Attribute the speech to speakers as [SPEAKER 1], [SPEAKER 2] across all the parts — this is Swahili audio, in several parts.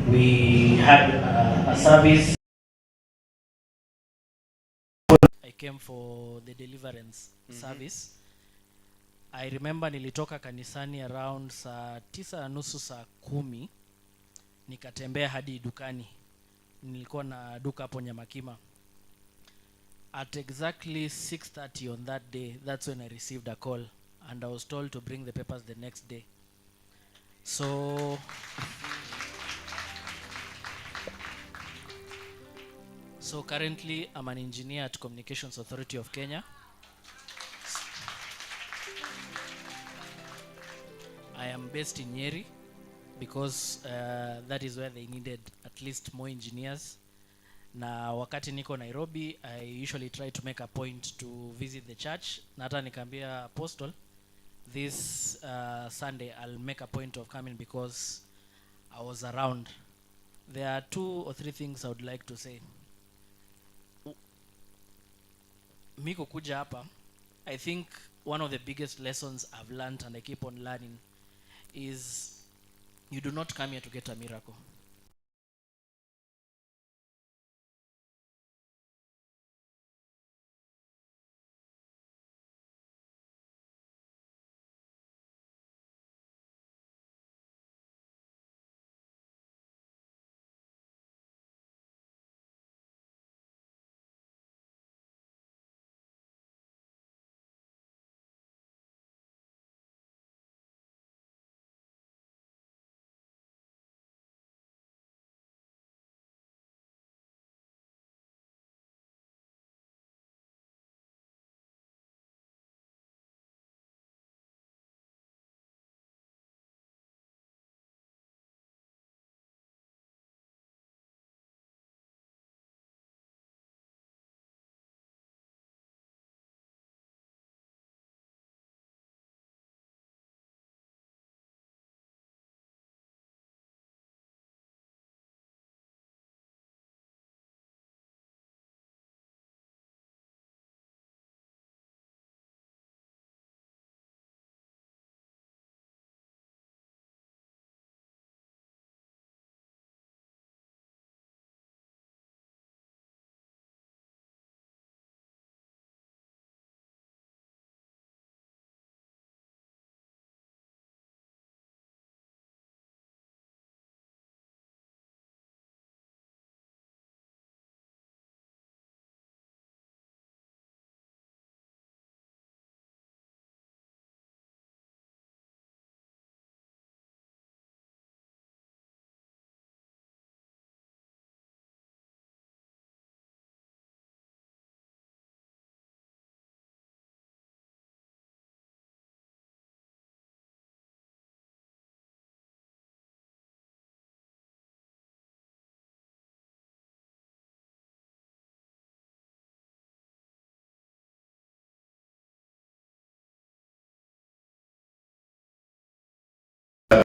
[SPEAKER 1] We had a service. I came for the deliverance service. I remember nilitoka kanisani around saa 9:30 saa 10, nikatembea hadi dukani. Nilikuwa na duka hapo Nyamakima. At exactly 6:30 on that day, that's when I received a call and I was told to bring the papers the next day. So currently I'm an engineer at Communications Authority of Kenya. I am based in Nyeri because that is where they needed at least more engineers. Na wakati niko Nairobi, I usually try to make a point to visit the church. Na hata nikaambia apostle, this Sunday I'll make a point of coming because I was around. There are 2 or 3 things I would like to say. Miko kuja hapa, I think one of the biggest lessons I've learned and I keep on learning is you do not come here to get a miracle.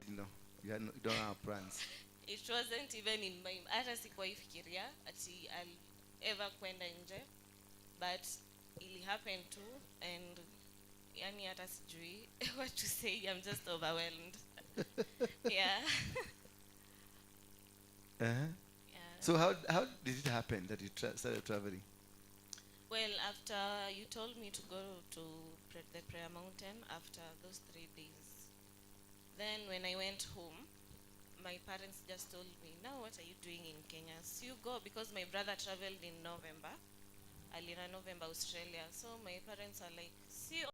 [SPEAKER 2] No, you don't have plans.
[SPEAKER 3] It wasn't even in my hata sikuwahi fikiria ati I'll ever kwenda nje, but it happened too, and yani hata sijui what to say. I'm just overwhelmed. Yeah.
[SPEAKER 2] Uh-huh.
[SPEAKER 3] Yeah.
[SPEAKER 2] So how did it happen that you started traveling?
[SPEAKER 3] Well, after you told me to go to the prayer mountain after those 3 days, then when I went home, my parents just told me, now what are you doing in Kenya? So you go, because my brother traveled in November, early in November, Australia. So my parents are like, see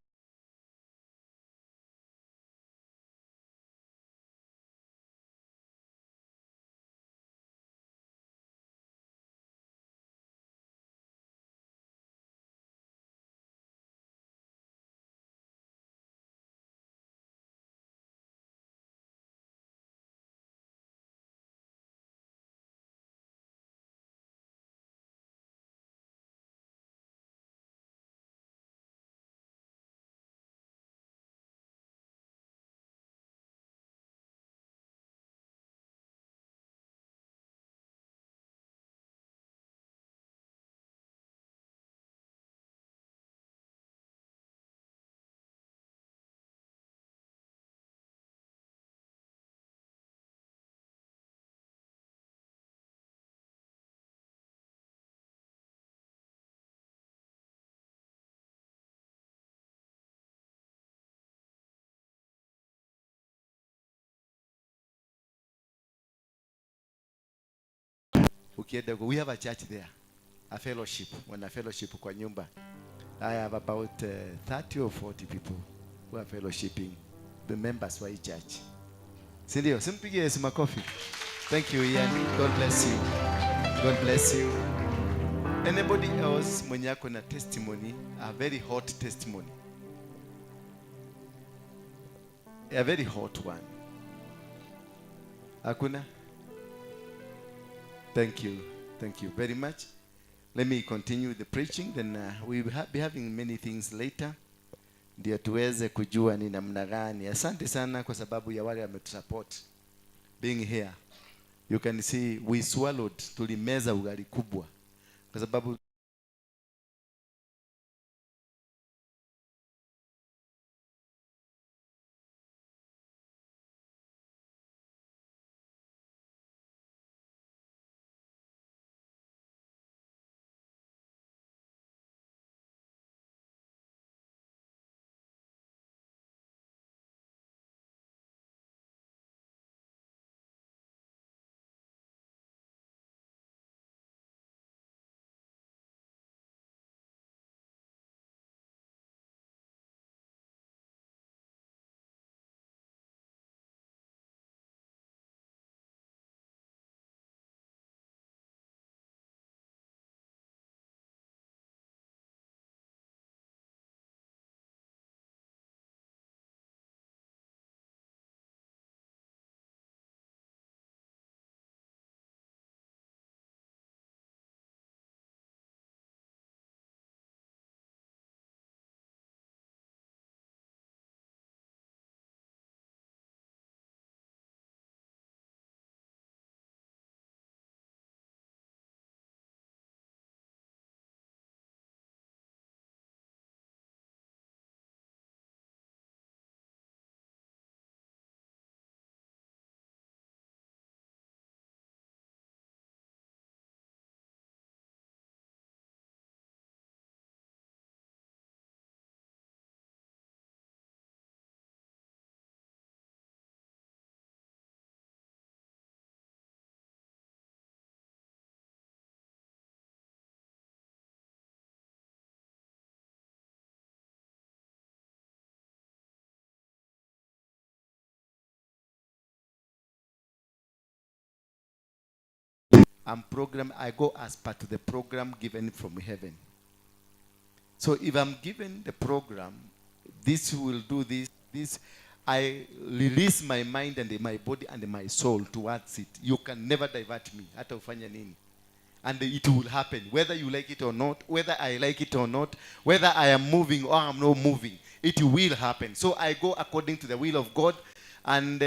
[SPEAKER 2] Ukienda we have a church there, a fellowship, wana fellowship kwa nyumba. I have about 30 or 40 people who are fellowshipping, the members wa hii church. Si ndio? Simpigie Yesu makofi. Thank you, Ian. God bless you. God bless you. Anybody else mwenye ako na testimony, a very hot testimony? A very hot one. Hakuna? Thank you. Thank you very much. Let me continue the preaching, then we will be having many things later. Ndio tuweze kujua ni namna gani. Asante sana kwa sababu ya wale wametusupport being here. You can see we swallowed, tulimeza ugali kubwa kwa sababu I go as part of the program given from heaven. So if I'm given the program, this will do this, I release my mind and my body and my soul towards it. You can never divert me. Hata ufanya nini. And it will happen, whether you like it or not, whether I like it or not, whether I am moving or I'm not moving, it will happen. So I go according to the will of God. And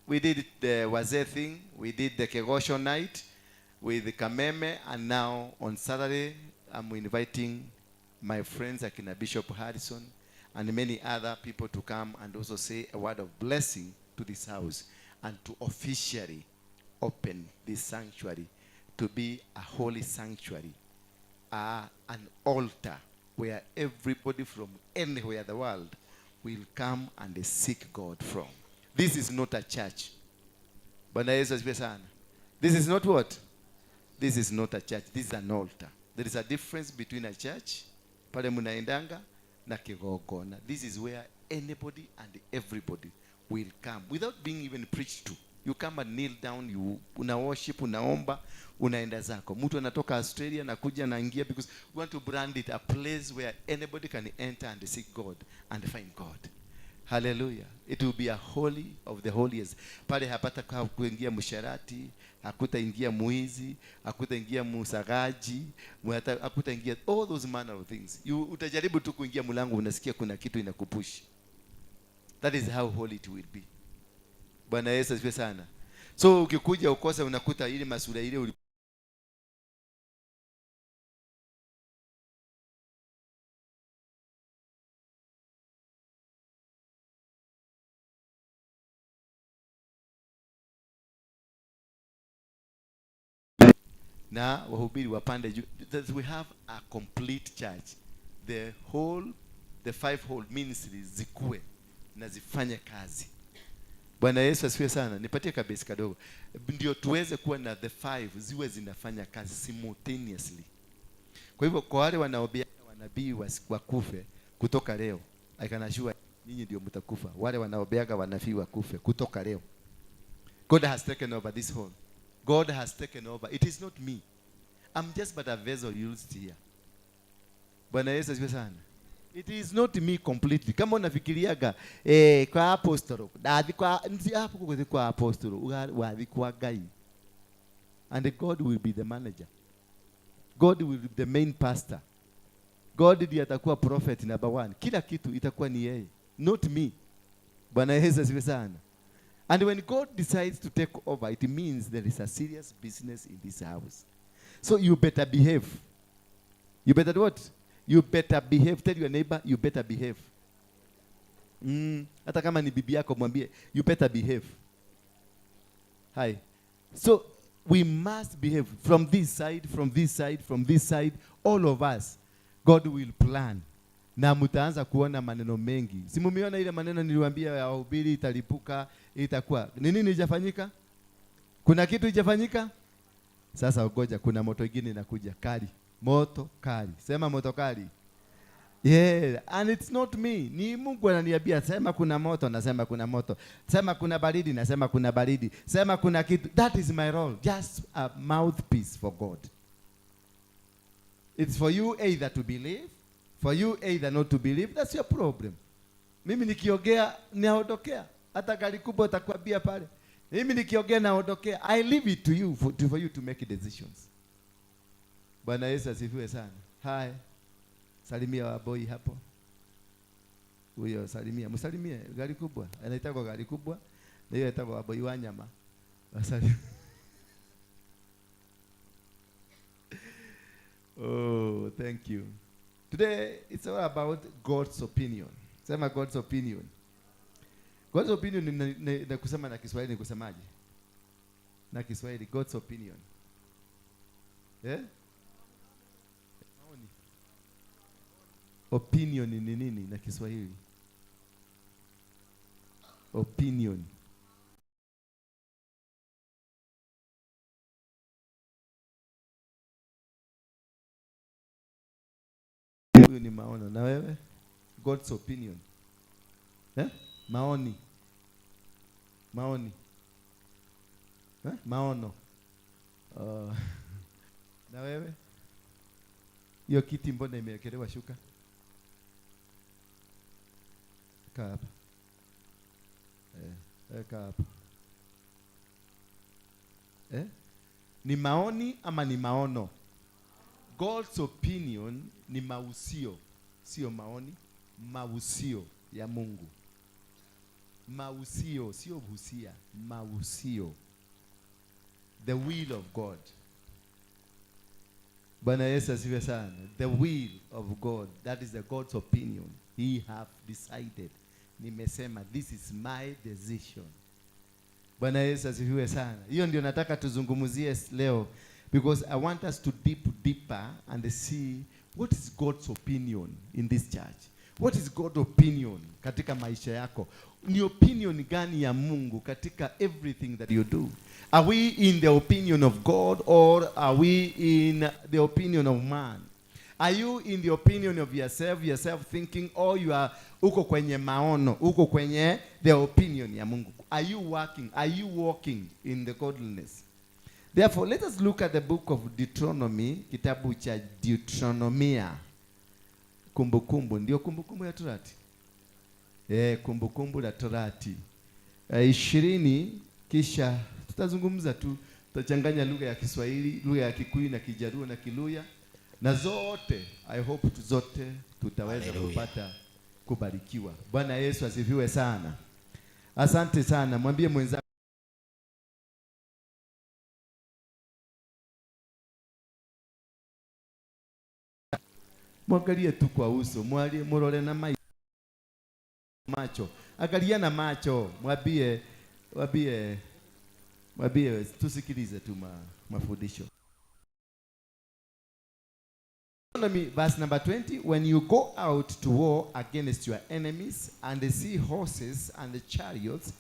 [SPEAKER 2] we did the Wazee thing, we did the Kegosho night with the Kameme, and now on Saturday, I'm inviting my friends Akina Bishop Harrison and many other people to come and also say a word of blessing to this house and to officially open this sanctuary to be a holy sanctuary, an altar where everybody from anywhere in the world will come and seek God from. This is not a church. Bwana Yesu asifiwe sana. This is not what? This is not a church. This is an altar. There is a difference between a church, pale munaendanga, na kigogona. This is where anybody and everybody will come without being even preached to. You come and kneel down, you una worship, unaomba, unaenda zako. Mtu anatoka Australia na kuja na ingia, because we want to brand it a place where anybody can enter and seek God and find God. Hallelujah. It will be a holy of the holiest. Pale hapata kuingia msharati, hakutaingia muizi, hakutaingia musagaji, hakutaingia all those manner of things. Utajaribu tu kuingia mlango unasikia kuna kitu inakupush. That is how holy it will be. Bwana Yesu asifiwe sana. So ukikuja ukosa unakuta ile masura ile na wahubiri wapande juu. That we have a complete church. The five whole ministries zikue na zifanye kazi. Bwana Yesu asifiwe sana. Nipatie kabisa kadogo. Ndio tuweze kuwa na the 5 ziwe zinafanya kazi simultaneously. Kwa hivyo kwa wale wanaombea wanabii wakufe kutoka leo, I can assure ninyi ndio mtakufa. Wale wanaombea wanabii wakufe kutoka leo. God has taken over this whole. God has taken over. It is not me. I'm just but a vessel used here. Bwana Yesu asifiwe sana. It is not me completely. Kama unafikiriaga kwa apostolo, dathi kwa nzi hapo kwa apostolo, wathi kwa Ngai. And God will be the manager. God will be the main pastor. God ndiye atakuwa prophet number 1. Kila kitu itakuwa ni yeye, not me. Bwana Yesu asifiwe sana. And when God decides to take over, it means there is a serious business in this house. So you better behave. You better do what? You better behave. Tell your neighbor, you better behave. Hata kama ni bibi yako mwambie, you better behave. Hi. So we must behave from this side, from this side, from this side. All of us, God will plan. Na mtaanza kuona maneno mengi. Si mumeona ile maneno niliwaambia ya wahubiri italipuka, itakuwa. Ni nini ijafanyika? Kuna kitu ijafanyika? Sasa ngoja, kuna moto ingine inakuja kali. Moto kali. Sema moto kali. Yeah, and it's not me. Ni Mungu ananiambia sema kuna moto, nasema kuna moto. Sema kuna baridi, nasema kuna baridi. Sema kuna kitu. That is my role. Just a mouthpiece for God. It's for you either to believe, for you either not to believe. That's your problem. Mimi nikiongea naondokea. Hata gari kubwa utakwambia pale. Mimi nikiongea naondokea. I leave it to you for you to make decisions. Bwana Yesu asifiwe sana. Hi. Salimia waboi hapo. Huyo salimia. Msalimie gari kubwa. Anaitwa gari kubwa. Na hiyo anaitwa waboi wa nyama. Wasalimia. Oh, thank you. Today it's all about God's opinion. Sema God's opinion. God's opinion ni kusema na Kiswahili ni kusemaje? Na Kiswahili God's opinion. Eh? Maoni. Opinion ni nini na Kiswahili? Opinion. Huyu ni maono. Na wewe? God's opinion. Eh? Maoni. Maoni. Eh? Maono. Na wewe? Hiyo kiti mbona imewekelewa shuka? Kaa hapa. Kaa hapa. Ni maoni ama ni maono? God's opinion ni mausio, sio maoni, mausio ya Mungu. Mausio, sio husia, mausio. The will of God. Bwana Yesu asifiwe sana. The will of God, that is the God's opinion. He have decided. Nimesema this is my decision. Bwana Yesu asifiwe sana. Hiyo ndio nataka tuzungumzie leo. Because I want us to dig deeper and see what is God's opinion in this church. What is God's opinion katika maisha yako? Ni opinion gani ya Mungu katika everything that you do? Are we in the opinion of God or are we in the opinion of man? Are you in the opinion of yourself thinking, or you are uko kwenye maono, uko kwenye the opinion ya Mungu? Are you walking in the godliness? Therefore, let us look at the book of Deuteronomy, kitabu cha Deuteronomia. Kumbukumbu, ndio kumbukumbu ya Torati. Kumbukumbu la Torati. 20, kisha tutazungumza tu, tutachanganya lugha ya Kiswahili, lugha ya Kikuyu na Kijaruo na Kiluya. Na zote, I hope zote tutaweza kupata kubarikiwa. Bwana Yesu asifiwe sana. Asante sana. Mwambie mwenzako, mwangalie tu kwa uso, murole na macho. Angalia na macho, mwambie tusikilize tu mafundisho. Verse number 20, when you go out to war against your enemies and see horses and chariots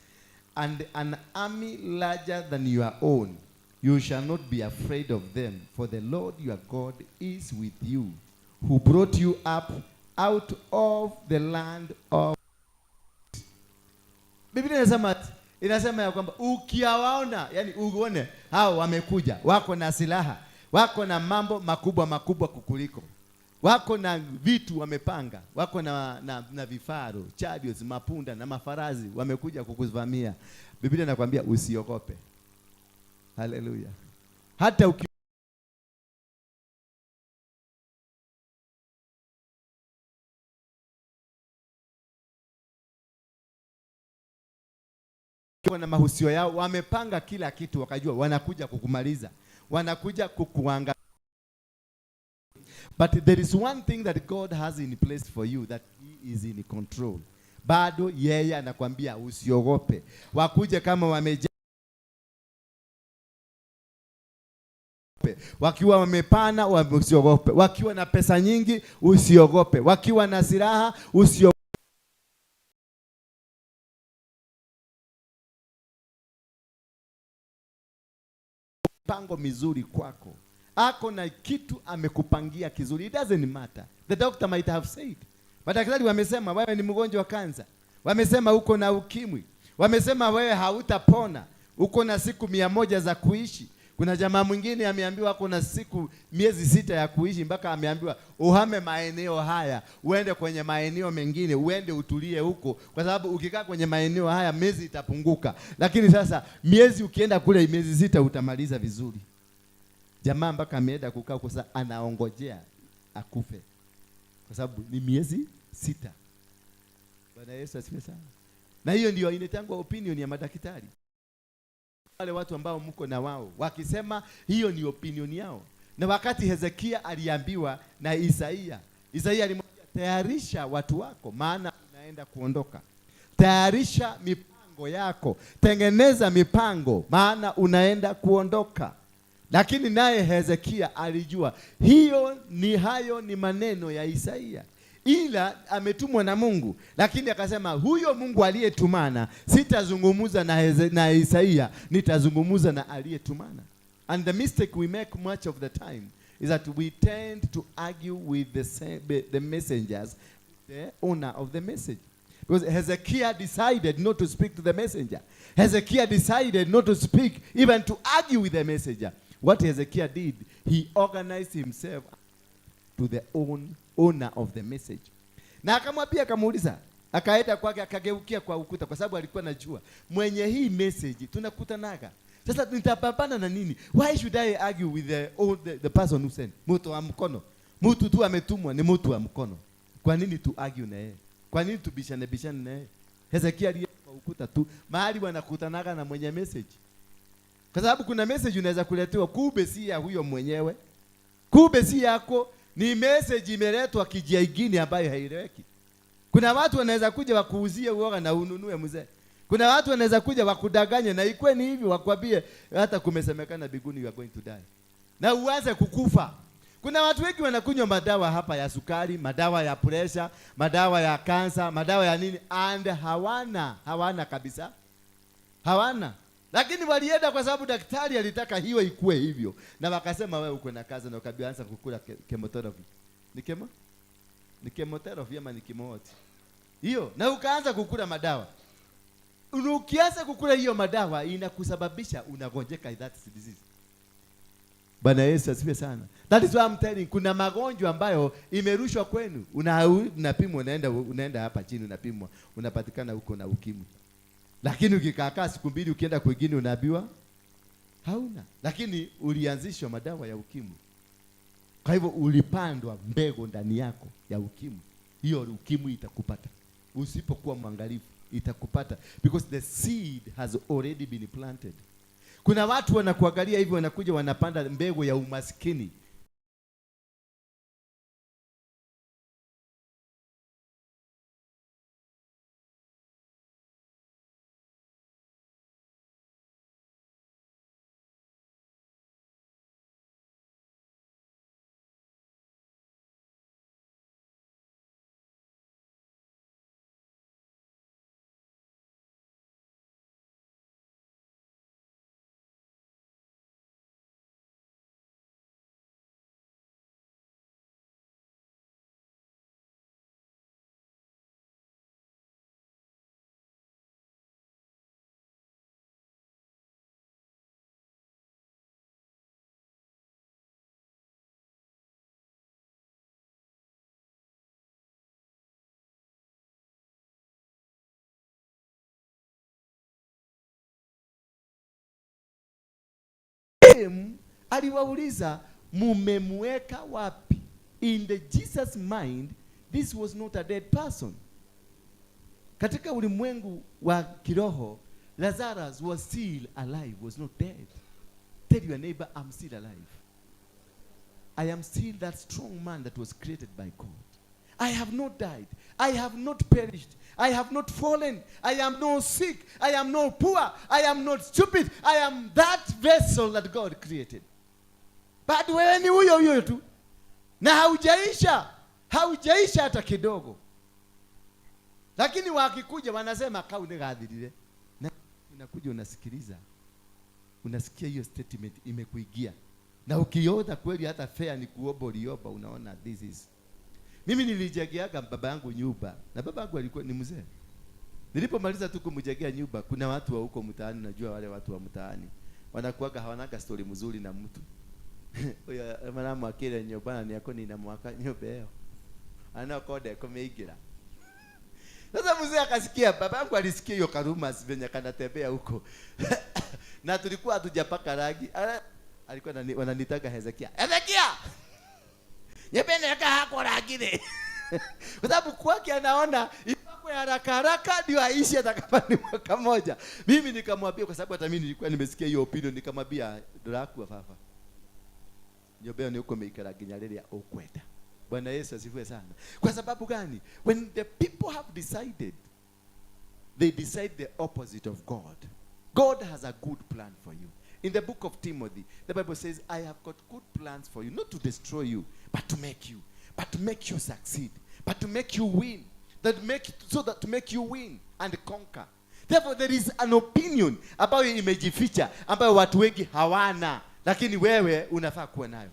[SPEAKER 2] and an army larger than your own, you shall not be afraid of them, for the Lord your God is with you, who brought you up out of the land of. Biblia inasema ya kwamba ukiwaona, yani uone hao wamekuja, wako na silaha, wako na mambo makubwa makubwa kukuliko, wako na vitu wamepanga, wako na vifaru, chariots, mapunda na mafarazi, wamekuja kukuvamia. Biblia inakwambia usiogope. Haleluya. Hata na mahusio yao wamepanga kila kitu, wakajua wanakuja kukumaliza, wanakuja kukuanga. But there is one thing that God has in place for you, that he is in control. Bado yeye anakuambia usiogope. Wakuje kama wameja, wakiwa wamepana usiogope, wakiwa na pesa nyingi usiogope, wakiwa na silaha usiogope. Pango mizuri kwako. Ako na kitu amekupangia kizuri. It doesn't matter. The doctor might have said. Madaktari wamesema wewe ni mgonjwa wa kansa. Wamesema uko na ukimwi. Wamesema wewe hautapona. Uko na siku 100 za kuishi. Kuna jamaa mwingine ameambiwa uko na siku miezi 6 ya kuishi, mpaka ameambiwa uhame maeneo haya, uende kwenye maeneo mengine, uende utulie huko, kwa sababu ukikaa kwenye maeneo haya miezi itapunguka. Lakini sasa miezi ukienda kule miezi 6 utamaliza vizuri. Jamaa mpaka ameenda kukaa kwa sababu anaongojea akufe, kwa sababu ni miezi 6. Bwana Yesu asifiwe sana. Na hiyo ndio inatangwa opinion ya madaktari. Wale watu ambao mko na wao wakisema hiyo ni opinion yao. Na wakati Hezekia aliambiwa na Isaia alimwambia tayarisha watu wako, maana unaenda kuondoka. Tayarisha mipango yako, tengeneza mipango, maana unaenda kuondoka. Lakini naye Hezekia alijua hayo ni maneno ya Isaia, ila ametumwa na Mungu. Lakini akasema huyo Mungu aliyetumana sitazungumza na Isaia, nitazungumza na aliyetumana. And the mistake we make much of the time is that we tend to argue with the messengers, the owner of the message. Because Hezekiah decided not to speak to the messenger. Hezekiah decided not to speak, even to argue with the messenger. What Hezekiah did, he organized himself to the owner of the message. Na akamwambia, akamuuliza, akaenda kwake, akageukia kwa ukuta, kwa sababu alikuwa anajua mwenye hii message tunakutanaga. Sasa nitapambana na nini? Why should I argue with the person who sent? Mtu wa mkono. Mtu tu ametumwa ni mtu wa mkono. Kwa nini tu argue na yeye? Kwa nini tubishane na yeye? Hezekia alienda kwa ukuta tu, mahali wanakutanaga na mwenye message. Kwa sababu kuna message unaweza kuletewa, kumbe si ya huyo mwenyewe. Kumbe si yako, ni message imeletwa kijia ingine ambayo haieleweki. Kuna watu wanaweza kuja wakuuzie uoga na ununue mzee. Kuna watu wanaweza kuja wakudanganye na ikwe ni hivi, wakwambie hata kumesemekana biguni you are going to die, na uanze kukufa. Kuna watu wengi wanakunywa madawa hapa ya sukari, madawa ya pressure, madawa ya kansa, madawa ya nini, and hawana kabisa. Hawana. Lakini walienda kwa sababu daktari alitaka hiyo ikue hivyo. Na wakasema wewe uko na kazi, na ukaanza kukula chemotherapy. Ni chemotherapy ama ni kimote? Hiyo. Na ukaanza kukula madawa. Ukianza kukula hiyo madawa inakusababisha unagonjeka that disease. Bwana Yesu asifiwe sana. That is why I'm telling, kuna magonjwa ambayo imerushwa kwenu. Unapimwa, unaenda hapa chini unapimwa, unapatikana huko na ukimwi. Lakini ukikaa siku 2 ukienda kwingine unaambiwa hauna. Lakini ulianzishwa madawa ya ukimwi. Kwa hivyo ulipandwa mbegu ndani yako ya ukimwi. Hiyo ukimwi itakupata. Usipokuwa mwangalifu itakupata, because the seed has already been planted. Kuna watu wanakuangalia hivyo, wanakuja wanapanda mbegu ya umaskini. came, aliwauliza mumemweka wapi? In the Jesus mind, this was not a dead person. Katika ulimwengu wa kiroho, Lazarus was still alive, was not dead. Tell your neighbor, I'm still alive. I am still that strong man that was created by God. I have not died. I have not perished. I have not fallen. I am not sick. I am not poor. I am not stupid. I am that vessel that God created. But wewe ni huyo tu. Na haujaisha hata kidogo. Lakini wakikuja wanasema kaune gadhirire. Na unakuja unasikiliza. Unasikia hiyo statement imekuigia. Na ukiona kweli hata fair ni kuomba uliomba, unaona this is. Mimi nilijengeaga baba yangu nyumba, na baba yangu alikuwa ni mzee. Nilipomaliza tu kumjengea nyumba, kuna watu wa huko mtaani, najua wale watu wa mtaani wanakuaga hawanaga story mzuri na mtu. Oya mwanadamu akile nyumba ni yako ni na mwaka nyumba yao. Ana kode kumeigira. Sasa mzee akasikia, baba yangu alisikia hiyo karuma venye kanatembea huko. Na tulikuwa hatujapaka rangi. Alikuwa wananitaka Hezekia. Nyepende hako rangire. Kwa sababu kwake anaona ipako ya haraka ndio aishi atakapani mwaka moja. Mimi nikamwambia, kwa sababu hata mimi nilikuwa nimesikia hiyo opinion, nikamwambia Ndura fafa. Nyobeo ni uko meikara ginyaleria okwenda. Bwana Yesu asifiwe sana. Kwa sababu gani? When the people have decided, they decide the opposite of God. God has a good plan for you. In the book of Timothy, the Bible says, I have got good plans for you, not to destroy you, but to make you succeed, but to make you win, to make you win and conquer. Therefore, there is an opinion ambayo imejificha, ambayo watu wengi hawana, lakini wewe unafaa kuwa nayo.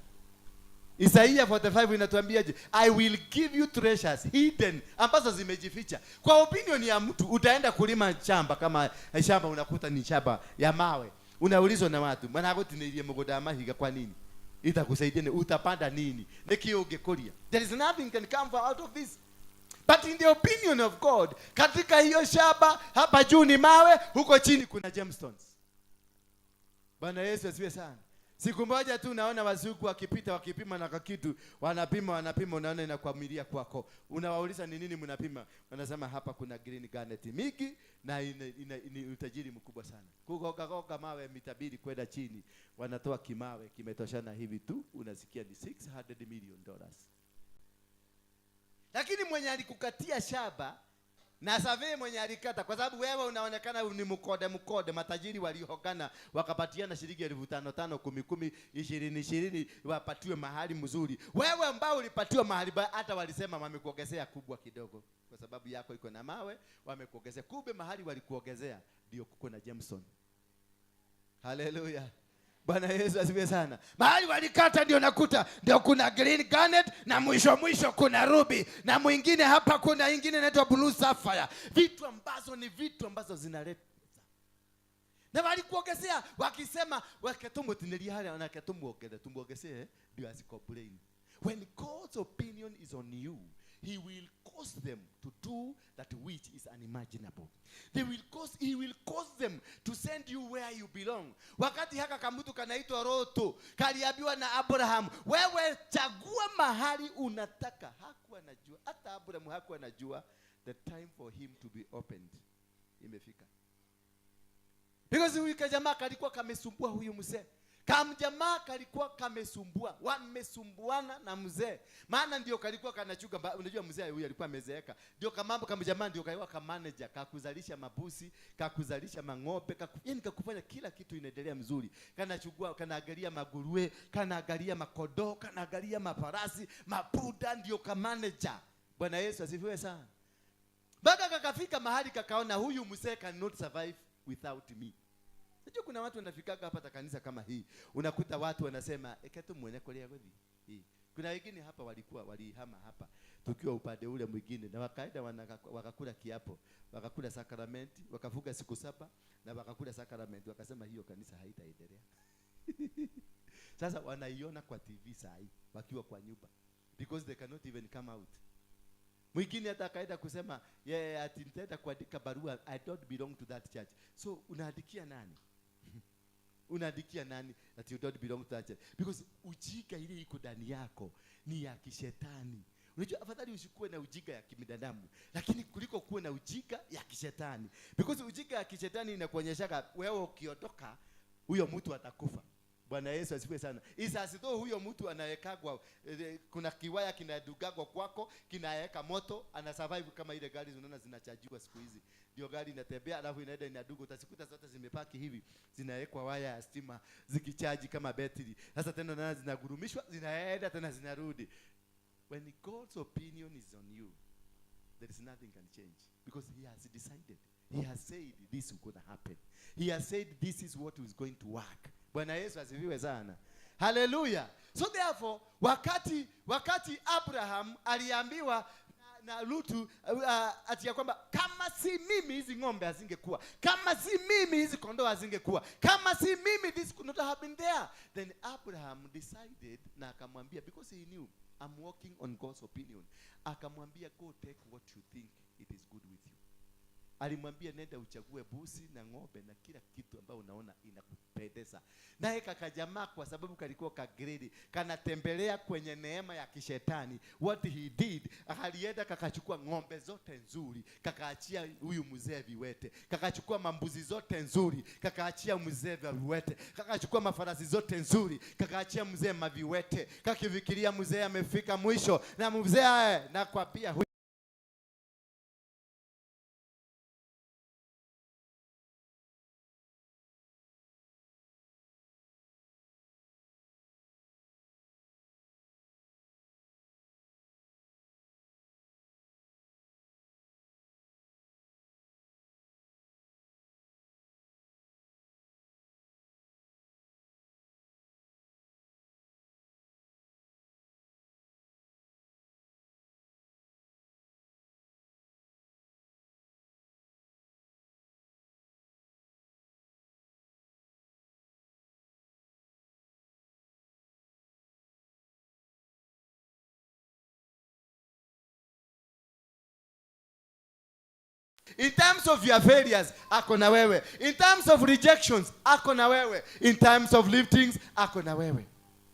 [SPEAKER 2] Isaiah 45 inatuambiaje? I will give you treasures hidden, ambazo zimejificha. Kwa opinion ya mtu, utaenda kulima shamba, kama shamba unakuta ni shamba ya mawe. Unaulizwa na watu, maana hapo tunailie mgoda mahiga kwa nini? Itakusaidia ni utapanda nini? Nikio ungekolia. There is nothing can come out of this. But in the opinion of God, katika hiyo shamba hapa juu ni mawe, huko chini kuna gemstones. Bwana Yesu asifiwe sana. Siku moja tu naona wazungu wakipima na kitu, wanapima unaona inakwamilia kwako. Unawauliza ni nini mnapima? Wanasema hapa kuna green garnet mingi na ina utajiri mkubwa sana. Kugoga mawe mitabiri kwenda chini, wanatoa kimawe kimetoshana hivi tu, unasikia ni $600 million. Lakini mwenye alikukatia shamba na survey mwenye alikata, kwa sababu wewe unaonekana ni mkode, matajiri walihogana wakapatiana shilingi 5,500, 10,10, 20 wapatiwe mahali mzuri. Wewe ambao ulipatiwa mahali hata walisema wamekuongezea kubwa kidogo, kwa sababu yako iko na mawe, wamekuongezea. Kumbe mahali walikuongezea ndio kuko na gemstone. Haleluya. Bwana Yesu asifiwe sana. Mahali walikata ndio nakuta ndio kuna green garnet, na mwisho kuna ruby, na mwingine hapa kuna nyingine inaitwa blue sapphire. Vitu ambazo zinaleta. Na walikuongezea wakisema waketumbo tineli hali tumwongezee ndio asicomplain. When God's opinion is on you, he will cause them to do that which is unimaginable. He will cause them to send you where you belong. Wakati haka kamutu kanaitwa Roto, kaliambiwa na Abraham, wewe chagua mahali unataka. Hakuwa anajua, hata Abraham hakuwa anajua the time for him to be opened imefika. Because huyu jamaa kalikuwa kamesumbua huyu mzee. Jamaa kalikuwa kamesumbua, wamesumbuana na mzee. Maana ndio kalikuwa kanachuka, unajua mzee huyu alikuwa amezeeka. Ndio kama jamaa ndio kaiwa kama manager, kakuzalisha mabusi, kakuzalisha mang'ombe, yani kakufanya kila kitu inaendelea mzuri. Kanachukua, kanaangalia maguruwe, kanaangalia makodoo, kanaangalia mafarasi, mapuda, ndio kama manager. Bwana Yesu asifiwe sana. Baka kakafika mahali kakaona huyu mzee cannot survive without me. Unajua kuna watu wanafikaga hapa kanisa kama hii, unakuta watu wanasema eketu mwenye kolea godi hii. Kuna wengine hapa walihama hapa tukiwa upande ule mwingine, na wakaenda wakakula kiapo, wakakula sakramenti, wakafuga siku 7 na wakakula sakramenti, wakasema hiyo kanisa haitaendelea. Sasa wanaiona kwa TV saa hii wakiwa kwa nyumba, because they cannot even come out. Mwingine hata kaenda kusema ati nitaenda kuandika barua, I don't belong to that church. So unaandikia nani? Unaandikia nani that you don't belong to that church? Because ujinga ile iko ndani yako ni ya kishetani. Unajua afadhali usikuwe na ujinga ya kibinadamu, lakini kuliko kuwe na ujinga ya kishetani. Because ujinga ya kishetani inakuonyesha wewe ukiondoka huyo mtu atakufa. Bwana Yesu asifiwe sana. Isa asito huyo mtu anawekagwa, kuna kiwaya kinadugagwa kwako, kinaweka moto, ana survive kama ile gari unaona zinachajiwa siku hizi. Ndio gari inatembea alafu inaenda inaduga, utasikuta zote zimepaki hivi, zinawekwa waya ya stima zikichaji kama battery. Sasa tena nazo zinagurumishwa, zinaenda tena zinarudi. When God's opinion is on you, there is nothing can change, because he has decided. He has said this is going to happen. He has said this is what is going to work. Bwana Yesu asifiwe sana. Hallelujah. So therefore, wakati Abraham aliambiwa na Lutu ati ya kwamba kama si mimi hizi ng'ombe hazingekuwa, kama si mimi hizi kondoo hazingekuwa, kama si mimi this could not have been there. Then Abraham decided, na akamwambia, because he knew I'm walking on God's opinion, akamwambia go take what you think it is good with you. Alimwambia nenda uchague busi na ng'ombe na kila kitu ambao unaona inakupendeza. Naye kakajamaa kwa sababu kalikuwa kagredi, kanatembelea kwenye neema ya kishetani. What he did, alienda kakachukua ng'ombe zote nzuri, kakaachia huyu mzee viwete. Kakachukua mambuzi zote nzuri, kakaachia mzee viwete. Kakachukua mafarasi zote nzuri, kakaachia mzee maviwete. Kakifikiria mzee amefika mwisho, na mzee na kwa pia in terms of your failures, ako na wewe. In terms of rejections, ako na wewe. In terms of liftings, ako na wewe.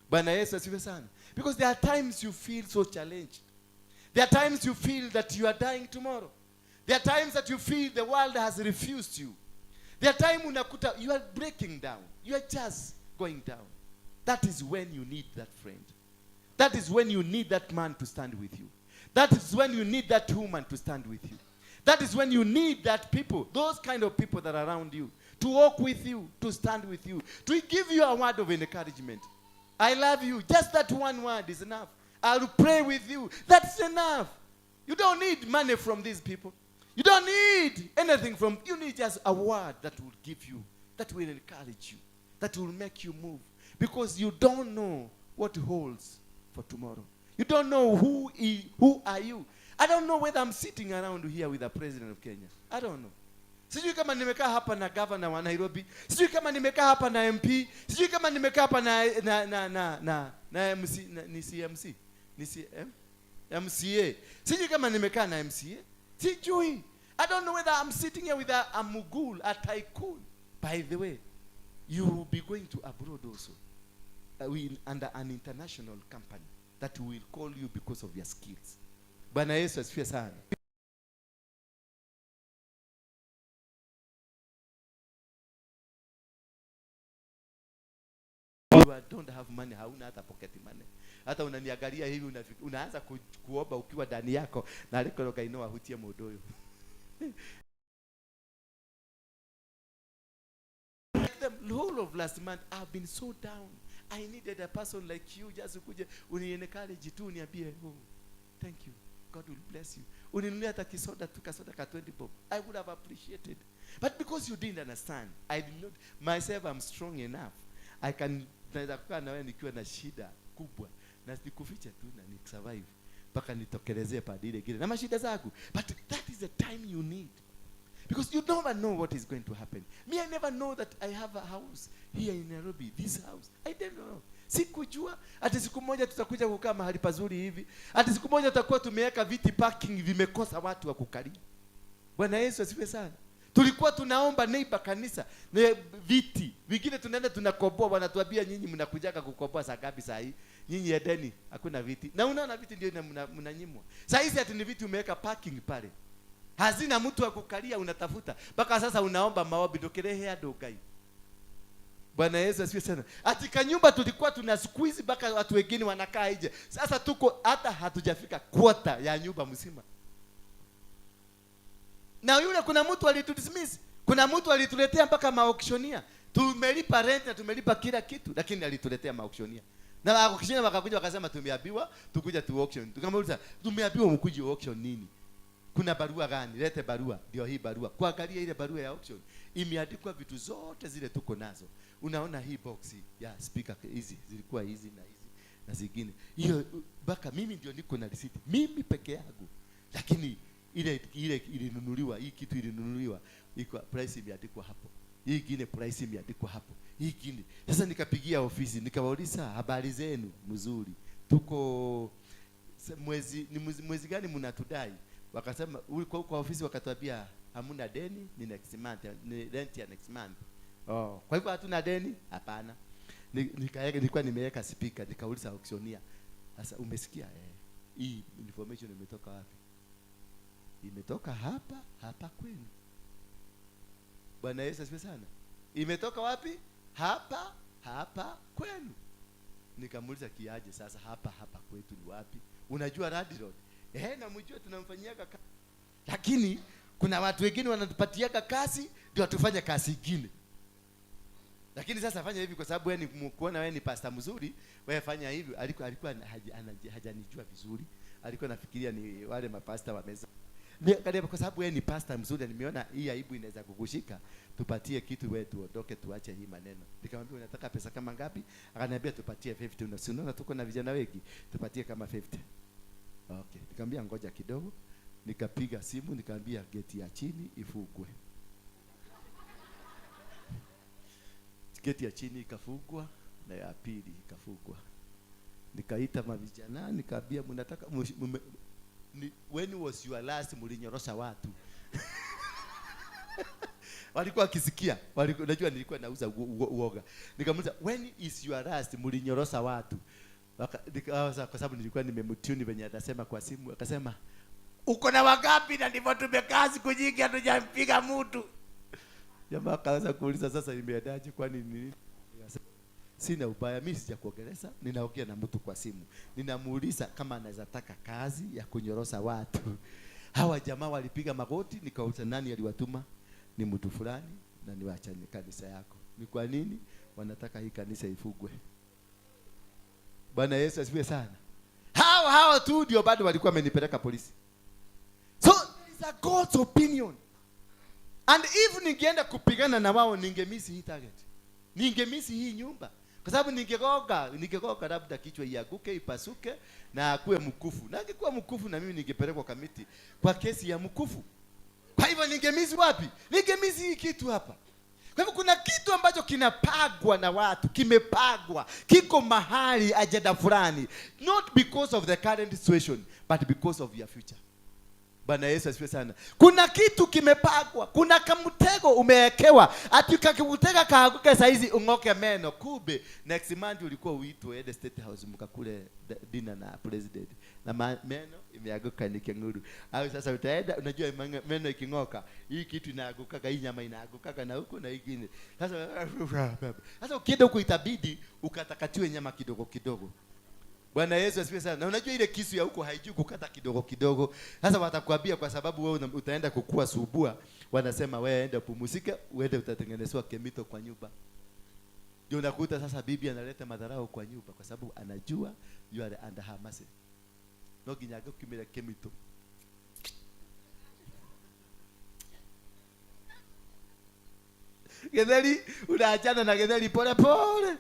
[SPEAKER 2] Bwana Yesu asifiwe sana. Because there are times you feel so challenged. There are times you feel that you are dying tomorrow. There are times that you feel the world has refused you. There are times unakuta you are breaking down. You are just going down. That is when you need that friend. That is when you need that man to stand with you. That is when you need that woman to stand with you. That is when you need that people, those kind of people that are around you, to walk with you, to stand with you, to give you a word of encouragement. I love you. Just that one word is enough. I'll pray with you. That's enough. You don't need money from these people. You don't need anything from, you need just a word that will give you, that will encourage you, that will make you move. Because you don't know what holds for tomorrow. You don't know who are you. I don't know whether I'm sitting around here with the president of Kenya. I don't know. Sijui kama nimekaa hapa na governor wa Nairobi. Sijui kama nimekaa hapa na MP. Sijui kama nimekaa hapa na MC, ni CMC. Ni CM? MCA. Sijui kama nimekaa na MCA. Sijui. I don't know whether I'm sitting here with a mugul, a tycoon. By the way, you will be going to abroad also. Under an international company that will call you because of your skills. Bwana Yesu asifiwe sana. You don't have money, hauna hata pocket money. Hata unaniangalia hivi unaanza kuomba ukiwa ndani yako na alikoroka inoa hutie modoyo. The whole of last month I've been so down. I needed a person like you just ukuje uniencourage tu uniambie, oh, thank you. God will bless you. Uninunulia hata kisoda tu kasoda ka 20 bob. I would have appreciated. But because you didn't understand, I did not myself, I'm strong enough. I can naweza kukaa na wewe nikiwa na shida kubwa na sikuficha tu na ni survive mpaka nitokelezee padile kile na mashida zangu. But that is the time you need. Because you never know what is going to happen. Me, I never know that I have a house here in Nairobi, this house. I didn't know. Sikujua ati siku moja tutakuja kukaa mahali pazuri hivi. Ati siku moja tutakuwa tumeweka viti parking vimekosa watu wa kukalia. Bwana Yesu asifiwe sana. Tulikuwa tunaomba neighbor kanisa na viti. Vingine tunaenda tunakoboa, wanatuambia nyinyi mnakujaga kukoboa saa ngapi saa hii? Nyinyi edeni, hakuna viti. Na unaona viti ndio mnanyimwa. Saa hizi ati ni viti umeweka parking pale. Hazina mtu wa kukalia, unatafuta. Mpaka sasa unaomba maombi dokerehe adogai. Bwana Yesu asifiwe sana. Atika nyumba tulikuwa tuna squeeze mpaka watu wengine wanakaa nje. Sasa tuko hata hatujafika quarter ya nyumba mzima. Na yule kuna mtu alitudismiss. Kuna mtu alituletea mpaka maauctioneer. Tumelipa rent na tumelipa kila kitu, lakini alituletea maauctioneer. Na auctioneer wakakuja wakasema tumeambiwa tukuja tu auction. Tukamwambia tumeambiwa mkuje auction nini? Kuna barua gani? Lete barua. Ndio hii barua. Kuangalia ile barua ya auction imeandikwa vitu zote zile tuko nazo. Unaona hii box ya speaker hizi zilikuwa hizi na zingine. Hiyo baka mimi ndio niko na receipt. Mimi peke yangu. Lakini ile ilinunuliwa, hii kitu ilinunuliwa, iko price imeandikwa hapo. Hii nyingine price imeandikwa hapo. Hii nyingine. Sasa nikapigia ofisi, nikawauliza habari zenu mzuri. Tuko mwezi gani mnatudai? Wakasema kwa ofisi wakatuambia hamuna deni, ni next month, ni rent ya next month. Oh, kwa hivyo hatuna deni? Hapana. Nilikuwa nimeweka speaker, nikauliza auctioneer. Sasa umesikia hii information imetoka wapi? Imetoka hapa kwenu. Bwana Yesu asifiwe sana. Imetoka wapi? Hapa kwenu. Nikamuuliza kiaje sasa hapa kwetu ni wapi? Unajua landlord? Na mjue tunamfanyiaga kazi. Lakini kuna watu wengine wanatupatiaga kazi ndio tufanye kazi nyingine. Lakini sasa fanya hivi kwa sababu wewe ni kuona wewe ni pastor mzuri, wewe fanya hivi. Alikuwa hajanijua vizuri. Alikuwa nafikiria ni wale mapasta wa meza. Kwa sababu wewe ni pastor mzuri, nimeona hii aibu inaweza kukushika, tupatie kitu wewe tuondoke tuache hii maneno. Nikamwambia unataka pesa kama ngapi? Akaniambia tupatie 50. Unaona tuko na vijana wengi, tupatie kama 50. Okay, nikamwambia ngoja kidogo. Nikapiga simu nikamwambia geti ya chini ifungwe. Geti ya chini ikafungwa na ya pili ikafungwa. Nikaita mavijana nikamwambia mnataka when was your last mlinyorosha watu? Walikuwa wakisikia, unajua nilikuwa nauza uoga. Nikamuuliza when is your last mlinyorosha watu? Kwa sababu nilikuwa nimemtuni venye atasema kwa simu, akasema uko na wangapi na ndivyo tumekaa siku nyingi hatujampiga mtu. Jamaa akaanza kuuliza sasa imeendaje kwani nini? Sina ubaya, mimi sijakuongeleza, ninaongea na mtu kwa simu. Ninamuuliza kama anaweza taka kazi ya kunyorosha watu. Hawa jamaa walipiga magoti, nikauliza nani aliwatuma? Ni mtu fulani na niwacha kanisa yako. Ni kwa nini wanataka hii kanisa ifugwe? Bwana Yesu asifiwe sana. Hao tu ndio bado walikuwa wamenipeleka polisi. So there is a God's opinion. And if ningeenda kupigana na wao ningemisi hii target. Ningemisi hii nyumba. Kwa sababu ningegoga labda kichwa iaguke ipasuke na akuwe mkufu. Na angekuwa mkufu na mimi ningepelekwa kamiti kwa kesi ya mkufu. Kwa hivyo ningemisi wapi? Ningemisi hii kitu hapa. Kwa hivyo kuna kitu ambacho kinapagwa na watu, kimepagwa, kiko mahali ajenda fulani, not because of the current situation but because of your future. Bwana Yesu asifiwe sana. Kuna kitu kimepagwa, kuna kamtego umewekewa, ati kakimutega kaaguke saizi ungoke meno. Kube next month ulikuwa uitwe at the State House mkakule dinner na president. Na meno imeaguka ni kenguru. Au sasa utaenda unajua meno ikingoka, hii kitu inaaguka, hii nyama inaaguka na huko na ingine. Sasa ukienda huko itabidi ukatakatiwe nyama kidogo kidogo. Bwana Yesu asifiwe sana. Na unajua ile kisu ya huko haijui kukata kidogo kidogo. Sasa watakwambia kwa sababu wewe utaenda kukua subua, wanasema wewe enda pumzika, uende utatengenezwa kemito kwa nyumba. Ndio unakuta sasa bibi analeta madharau kwa nyumba kwa sababu anajua you are under her mercy. No ginyago kimira kemito. Getheri, unaachana na getheri pole pole.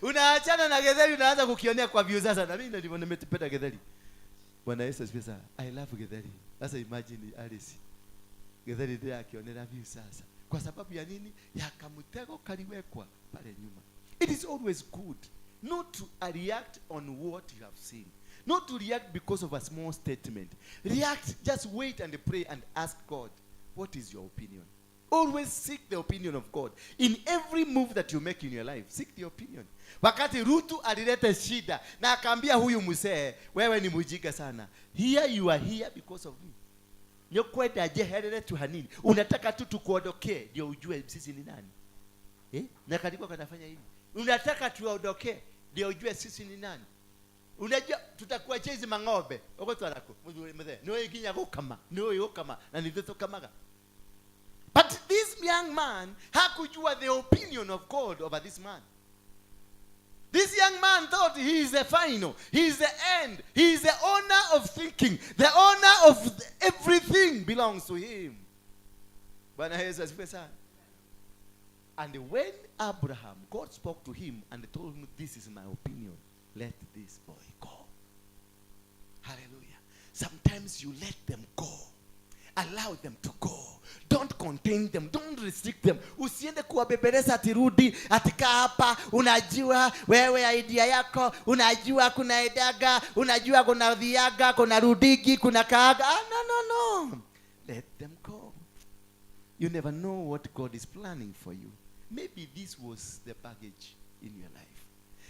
[SPEAKER 2] Unaachana na getheri unaanza kukionea kwa view sasa. Na mimi ndivyo nimetipenda getheri. Bwana Yesu asifiwe sana. I love getheri. Sasa imagine Alice. Getheri ndio akionea view sasa. Kwa sababu ya nini? Ya kamutego kaliwekwa pale nyuma. It is always good not to react on what you have seen. Not to react because of a small statement. React, just wait and pray and ask God. What is your opinion? Always seek the opinion of God. In every move that you make in your life, seek the opinion. Wakati Rutu alileta shida na akaambia huyu mzee, wewe ni mjinga sana. Here you are here because of me. Nyokwenda jeherere tu hanini. Unataka tu tukuondokee ndio ujue sisi ni nani. Na kalikuwa kanafanya hivi. Unataka tuondokee ndio ujue sisi ni nani. Unajua tutakuwa chezi mang'ombe. Uko twarako. Mzee, no ikinya gukama. No yokama. Na nitho kamaga. But this young man hakujua the opinion of God over this man. This young man thought he is the final. He is the end. He is the owner of thinking. The owner of everything belongs to him. And when Abraham, God spoke to him and told him, this is my opinion. Let this boy go. Hallelujah. Sometimes you let them go. Allow them to go. Don't contain them. Don't restrict them. Usiende kuwabebeleza atirudi atika hapa. Unajua wewe idea yako. Unajua kuna edaga. Unajua kuna viaga. Kuna rudigi. Kuna kaaga. No. Let them go. You never know what God is planning for you. Maybe this was the baggage in your life.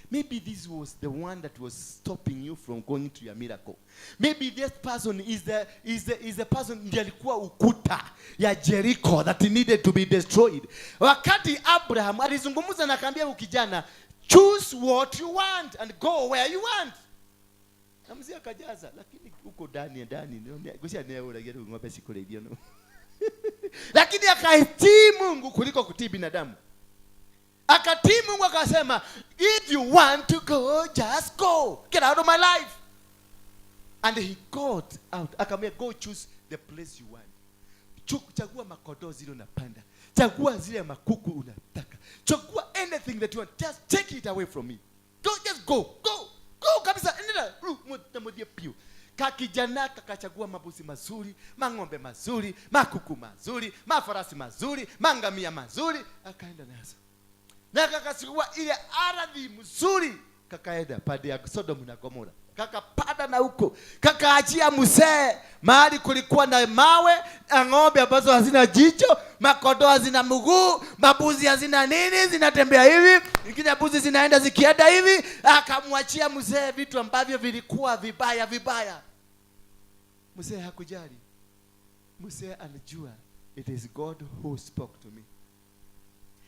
[SPEAKER 2] Maybe this was the one that was stopping you from going to your miracle. Maybe this person is the person ndiye alikuwa ukuta ya Jericho that needed to be destroyed. Wakati Abraham alizungumza na akaambia ukijana, choose what you want and go where you want. Namzia kajaza lakini uko ndani gosia neo la gero ng'ombe sikuleithio no. Lakini akaitii Mungu kuliko kutii binadamu. Akatii Mungu akasema, if you want to go, just go. Get out of my life. And he got out. Akamwambia, go choose the place you want. Chagua makodoo zile unapanda. Chagua zile makuku unataka. Chagua anything that you want. Just take it away from me. Just go. Go kabisa. Endelea pio. Kakijana kakachagua mabuzi mazuri, mang'ombe mazuri, makuku mazuri, mafarasi mazuri, mangamia mazuri, akaenda nazo. Na kakachukua ile ardhi mzuri, kakaenda pande ya Sodom na Gomora. Kakapada na huko. Kakaachia mzee mahali kulikuwa na mawe, ng'ombe ambazo hazina jicho, makodoo hazina mguu, mabuzi hazina nini, zinatembea hivi, ingine mbuzi zinaenda zikienda hivi. Akamwachia mzee vitu ambavyo vilikuwa vibaya. Mzee hakujali. Mzee alijua it is God who spoke to me.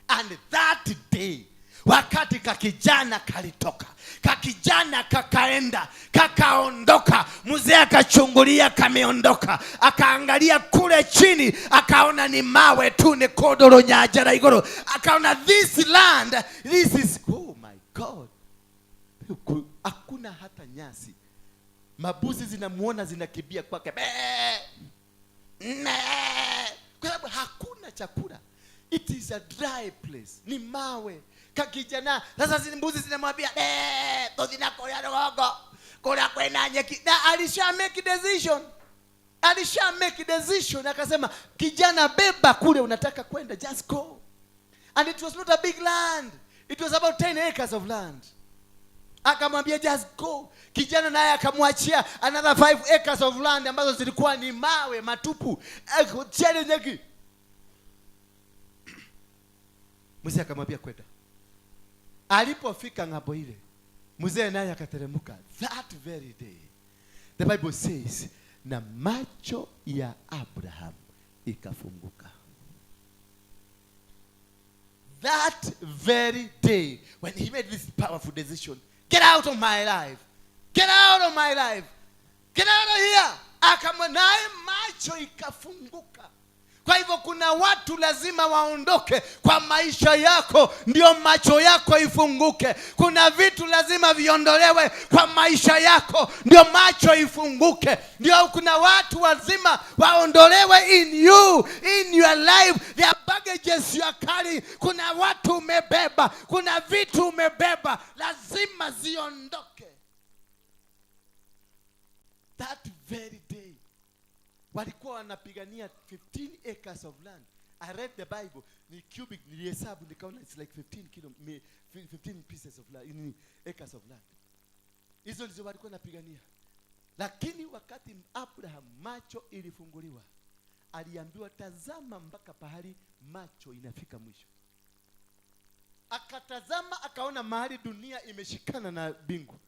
[SPEAKER 2] And that day, wakati kakijana kalitoka, kakijana kakaenda, kakaondoka, mzee akachungulia kameondoka, akaangalia kule chini, akaona ni mawe tu, ni kodoro nyajara igoro, akaona this land, this is, oh my God, hakuna hata nyasi. Mabuzi zinamuona zinakimbia kwake, kwa sababu hakuna chakula. It is a dry place. Ni mawe. Kakijana. Sasa mbuzi zinamwambia, tozina korea rogo. Korea kwena nyeki. Na alisha make decision. Akasema, kijana beba kule unataka kwenda. Just go. And it was not a big land. It was about 10 acres of land. Akamwambia just go. Kijana naye akamwachia another 5 acres of land ambazo zilikuwa ni mawe matupu. Nyeki. Mzee akamwambia kwenda. Alipofika ng'ambo ile, mzee naye akateremka. That very day, the Bible says, na macho ya Abraham ikafunguka. That very day, when he made this powerful decision, get out of my life. Get out of my life. Get out of here. Akamwanaye macho ikafunguka. Kwa hivyo kuna watu lazima waondoke kwa maisha yako ndio macho yako ifunguke. Kuna vitu lazima viondolewe kwa maisha yako ndio macho ifunguke. Ndio kuna watu lazima waondolewe in you, in your life. There are baggages you are carrying. Kuna watu umebeba, kuna vitu umebeba, lazima ziondoke. That very day walikuwa wanapigania 15 acres of land. I read the Bible. Ni cubic, nilihesabu nikaona it's like 15 pieces of land, acres of land. Hizo ndizo walikuwa wanapigania. Lakini wakati Abraham macho ilifunguliwa, aliambiwa tazama mpaka pahali macho inafika mwisho. Akatazama akaona mahali dunia imeshikana na bingu.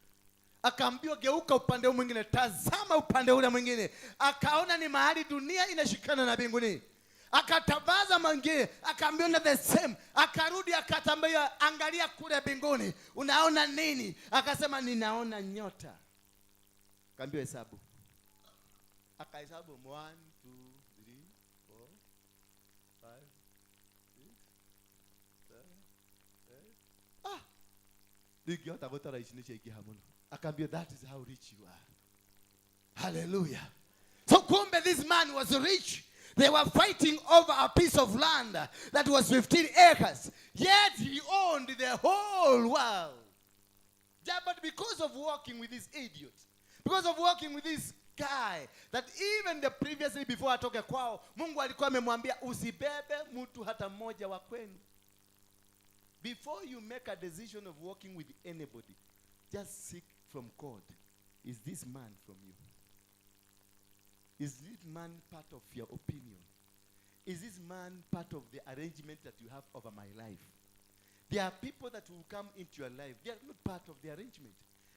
[SPEAKER 2] Akaambiwa geuka upande mwingine, tazama upande ule mwingine. Akaona ni mahali dunia inashikana na mbinguni. Akatabaza mwingine, akaambiwa na the same. Akarudi akatambia, angalia kule mbinguni, unaona nini? Akasema ninaona nyota. Akaambiwa hesabu. Akahesabu 1 2 3 4 5 6 7 8. Ligiota botara ishinisha ikihamuno. Akaambiwa that is how rich you are. Hallelujah. So kumbe this man was rich. They were fighting over a piece of land that was 15 acres. Yet he owned the whole world. Yeah, but because of walking with this idiot, because of walking with this guy, that even the previously before atoke kwao, Mungu alikuwa amemwambia usibebe mtu hata mmoja wa kwenu. Before you make a decision of walking with anybody, just seek from God. Is this man from you? Is this man part of your opinion? Is this man part of the arrangement that you have over my life? There are people that will come into your life. They are not part of the arrangement.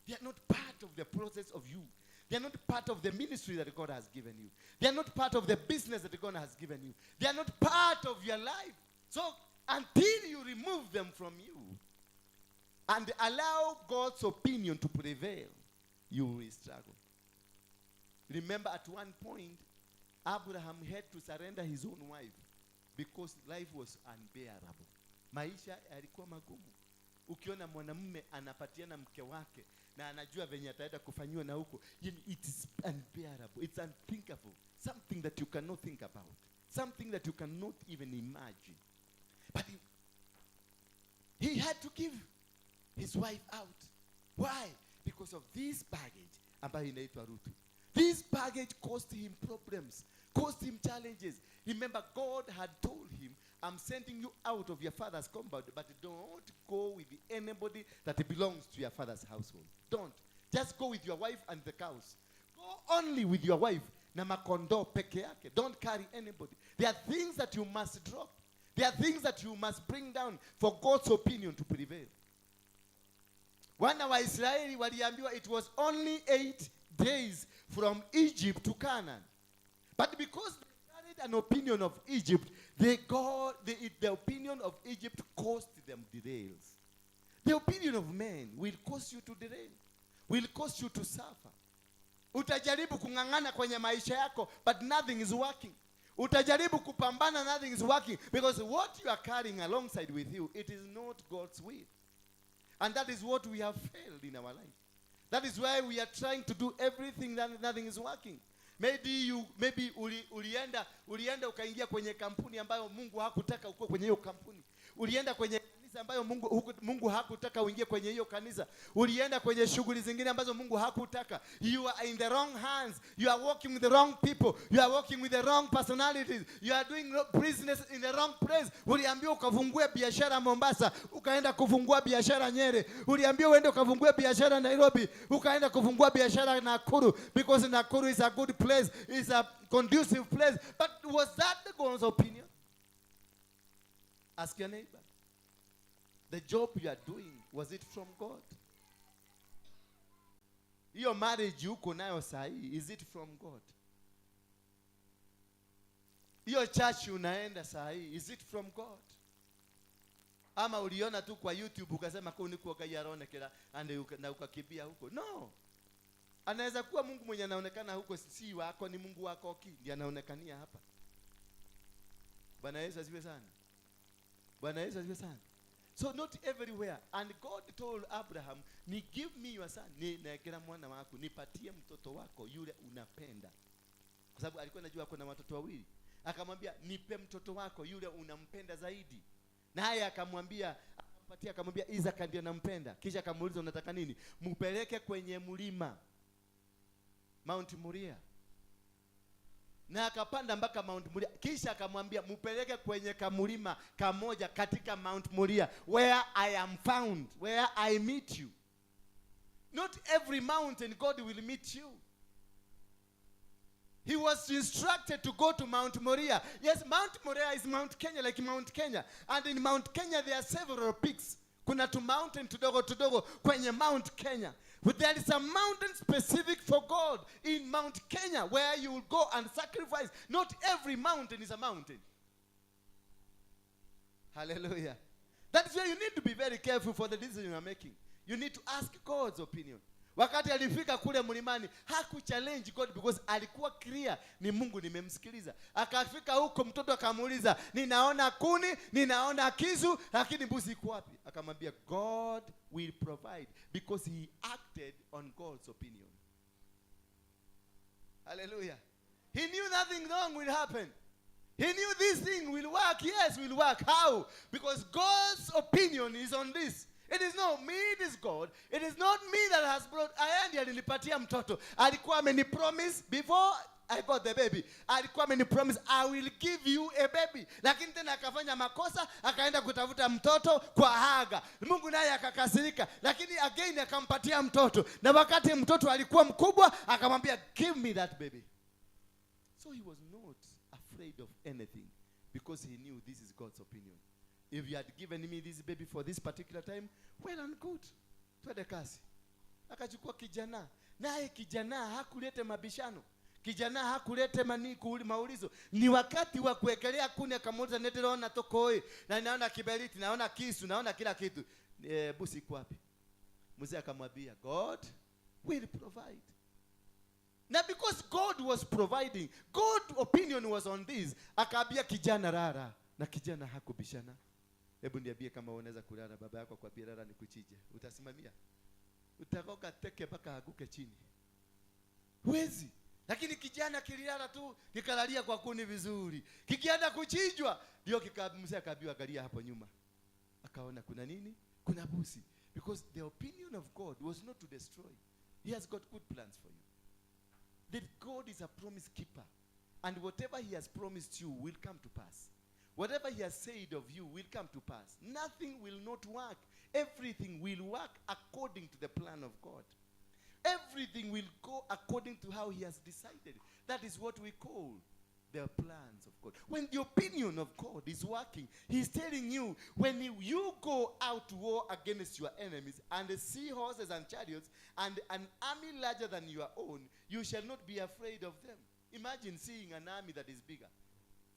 [SPEAKER 2] They are not part of the process of you. They are not part of the ministry that God has given you. They are not part of the business that God has given you. They are not part of your life. So until you remove them from you and allow God's opinion to prevail, you will struggle. Remember, at one point, Abraham had to surrender his own wife because life was unbearable. Maisha yalikuwa magumu. Ukiona mwanamume anapatiana mke wake na anajua venye ataenda kufanywa na huko, it is unbearable. It's unthinkable. Something that you cannot think about. Something that you cannot even imagine. But he had to give his wife out. Why? Because of this baggage ambayo inaitwa Ruth. This baggage caused him problems, caused him challenges. Remember, God had told him, I'm sending you out of your father's compound, but don't go with anybody that belongs to your father's household. Don't. Just go with your wife and the cows. Go only with your wife. Na makondo peke yake. Don't carry anybody. There are things that you must drop. There are things that you must bring down for God's opinion to prevail. Wana wa Israeli waliambiwa it was only 8 days from Egypt to Canaan. But because they carried an opinion of Egypt, the opinion of Egypt caused them derails. The opinion of men will cause you to derail, will cause you to suffer. Utajaribu kungangana kwenye maisha yako, but nothing is working. Utajaribu kupambana, nothing is working, because what you are carrying alongside with you, it is not God's will. And that is what we have failed in our life. That is why we are trying to do everything that nothing is working. Maybe ulienda ukaingia kwenye kampuni ambayo Mungu hakutaka ukue kwenye hiyo kampuni. Ulienda kwenye kanisa ambayo Mungu hakutaka uingie kwenye hiyo kanisa. Ulienda kwenye shughuli zingine ambazo Mungu hakutaka. You are in the wrong hands. You are working with the wrong people. You are working with the wrong personalities. You are doing business in the wrong place. Uliambiwa ukafungue biashara Mombasa, ukaenda kufungua biashara Nyeri. Uliambiwa uende ukafungue biashara Nairobi, ukaenda kufungua biashara Nakuru, because Nakuru is a good place, is a conducive place. But was that the God's opinion? Ask your neighbor. The job you are doing, was it from God? Your marriage uko nayo sahi, is it from God? Your church unaenda sahi, is it from God? Ama uliona tu kwa YouTube ukasema kwa niko kayarone kila na ukakibia huko. No. Anaweza kuwa Mungu mwenye anaonekana huko si wako, ni Mungu wako ndiye anaonekania hapa. Bwana Yesu asifiwe sana. Bwana Yesu asifiwe sana. So not everywhere. And God told Abraham, ni give me your son. Niekera mwana wako, nipatie mtoto wako yule unapenda. Kwa sababu alikuwa anajua kuna watoto wawili. Akamwambia nipe mtoto wako yule unampenda zaidi. Naye akamwambia Isaka ndiye nampenda. Kisha akamuuliza unataka nini? Mpeleke kwenye mlima Mount Moriah. Na akapanda mpaka Mount Moriah. Kisha akamwambia mpeleke kwenye kamulima kamoja katika Mount Moriah, where I am found, where I meet you. Not every mountain God will meet you. He was instructed to go to Mount Moriah. Yes, Mount Moriah is Mount Kenya, like Mount Kenya. And in Mount Kenya, there are several peaks. Kuna tu mountain tudogo kwenye Mount Kenya. But there is a mountain specific for God in Mount Kenya where you will go and sacrifice. Not every mountain is a mountain. Hallelujah. That's why you need to be very careful for the decision you are making. You need to ask God's opinion. Wakati alifika kule mlimani, hakuchallenge God because alikuwa clear, ni Mungu nimemsikiliza. Akafika huko, mtoto akamuuliza, ninaona kuni, ninaona kisu, lakini mbuzi iko wapi? Akamwambia, God will provide, because he acted on God's opinion. Hallelujah. He knew nothing wrong will happen. He knew this thing will work. Yes, will work. How? Because God's opinion is on this. It is not me, it is God. It is not me that has brought. Ayandi alinipatia mtoto. Alikuwa amenipromise before I got the baby. Alikuwa amenipromise, I will give you a baby. Lakini tena akafanya makosa, akaenda kutafuta mtoto kwa Haga. Mungu naye akakasirika. Lakini again akampatia mtoto. Na wakati mtoto alikuwa mkubwa, akamwambia, give me that baby. So he was not afraid of anything, because he knew this is God's opinion. If you had given me this baby for this particular time, well and good. Twende kazi. Akachukua kijana. Naye kijana hakulete mabishano. Kijana hakulete maulizo. Ni wakati wa kuwekelea kuni, akamuuliza, netiona tokoi, na naona kiberiti, naona kisu, naona kila kitu. Busi iko wapi? Mzee akamwambia, God will provide. Now because God was providing, God's opinion was on this. Akaambia kijana rara, na kijana hakubishana. Hebu niambie kama unaweza kulala baba yako kwa birara nikuchije. Utasimamia? Utakoka teke mpaka aguke chini. Huwezi. Lakini kijana kililala tu, kikalalia kwa kuni vizuri. Kikienda kuchinjwa, ndio kikamzea kabiwa galia hapo nyuma. Akaona kuna nini? Kuna busi. Because the opinion of God was not to destroy. He has got good plans for you. That God is a promise keeper. And whatever he has promised you will come to pass. Whatever he has said of you will come to pass. Nothing will not work. Everything will work according to the plan of God. Everything will go according to how he has decided. That is what we call the plans of God. When the opinion of God is working, he's telling you, when you go out to war against your enemies and see horses and chariots and an army larger than your own, you shall not be afraid of them. Imagine seeing an army that is bigger.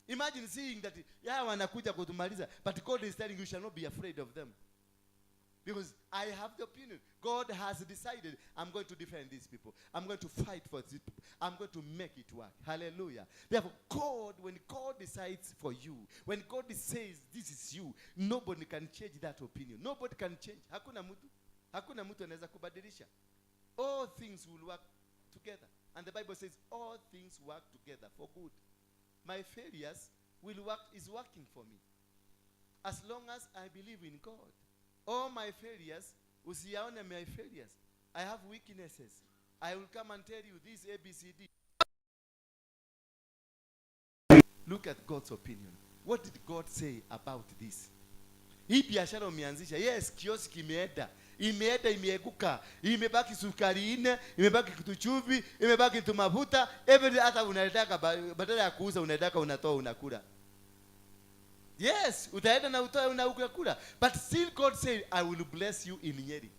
[SPEAKER 2] Imagine seeing that, wanakuja kutumaliza, but God is telling you shall not be afraid of them. Because I have the opinion. God has decided, I'm going to defend these people. I'm going to fight for these people. I'm going to make it work. Hallelujah. Therefore, God, when God decides for you, when God says this is you, nobody can change that opinion. Nobody can change. Hakuna mtu anaweza kubadilisha. All things will work together. And the Bible says all things work together for good. My failures is working for me. As long as I believe in God. All my failures, usiyaone my failures. I have weaknesses. I will come and tell you this ABCD. Look at God's opinion. What did God say about this? Hii biashara umeanzisha. Yes, kioski imeeguka. Imebaki sukari 4, imebaki kutuchuvi, imebaki tumafuta. Every hata unataka badala ya kuuza unataka unatoa unakula. Yes, utaenda na utoe unakula. But still God said, I will bless you in Nyeri.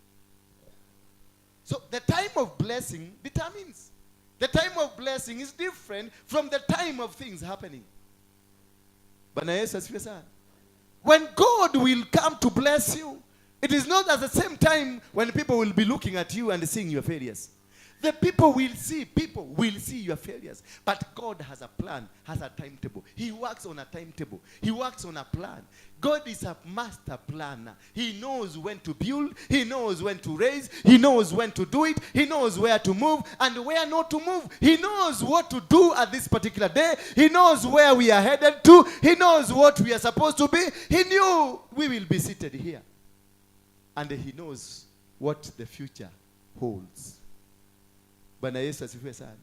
[SPEAKER 2] So the time of blessing determines. The time of blessing is different from the time of things happening. Bwana Yesu asifiwe sana. When God will come to bless you, it is not at the same time when people will be looking at you and seeing your failures. The people will see your failures. But God has a plan, has a timetable. He works on a timetable. He works on a plan. God is a master planner. He knows when to build. He knows when to raise. He knows when to do it. He knows where to move and where not to move. He knows what to do at this particular day. He knows where we are headed to. He knows what we are supposed to be. He knew we will be seated here. And he knows what the future holds. Bwana Yesu asifiwe sana.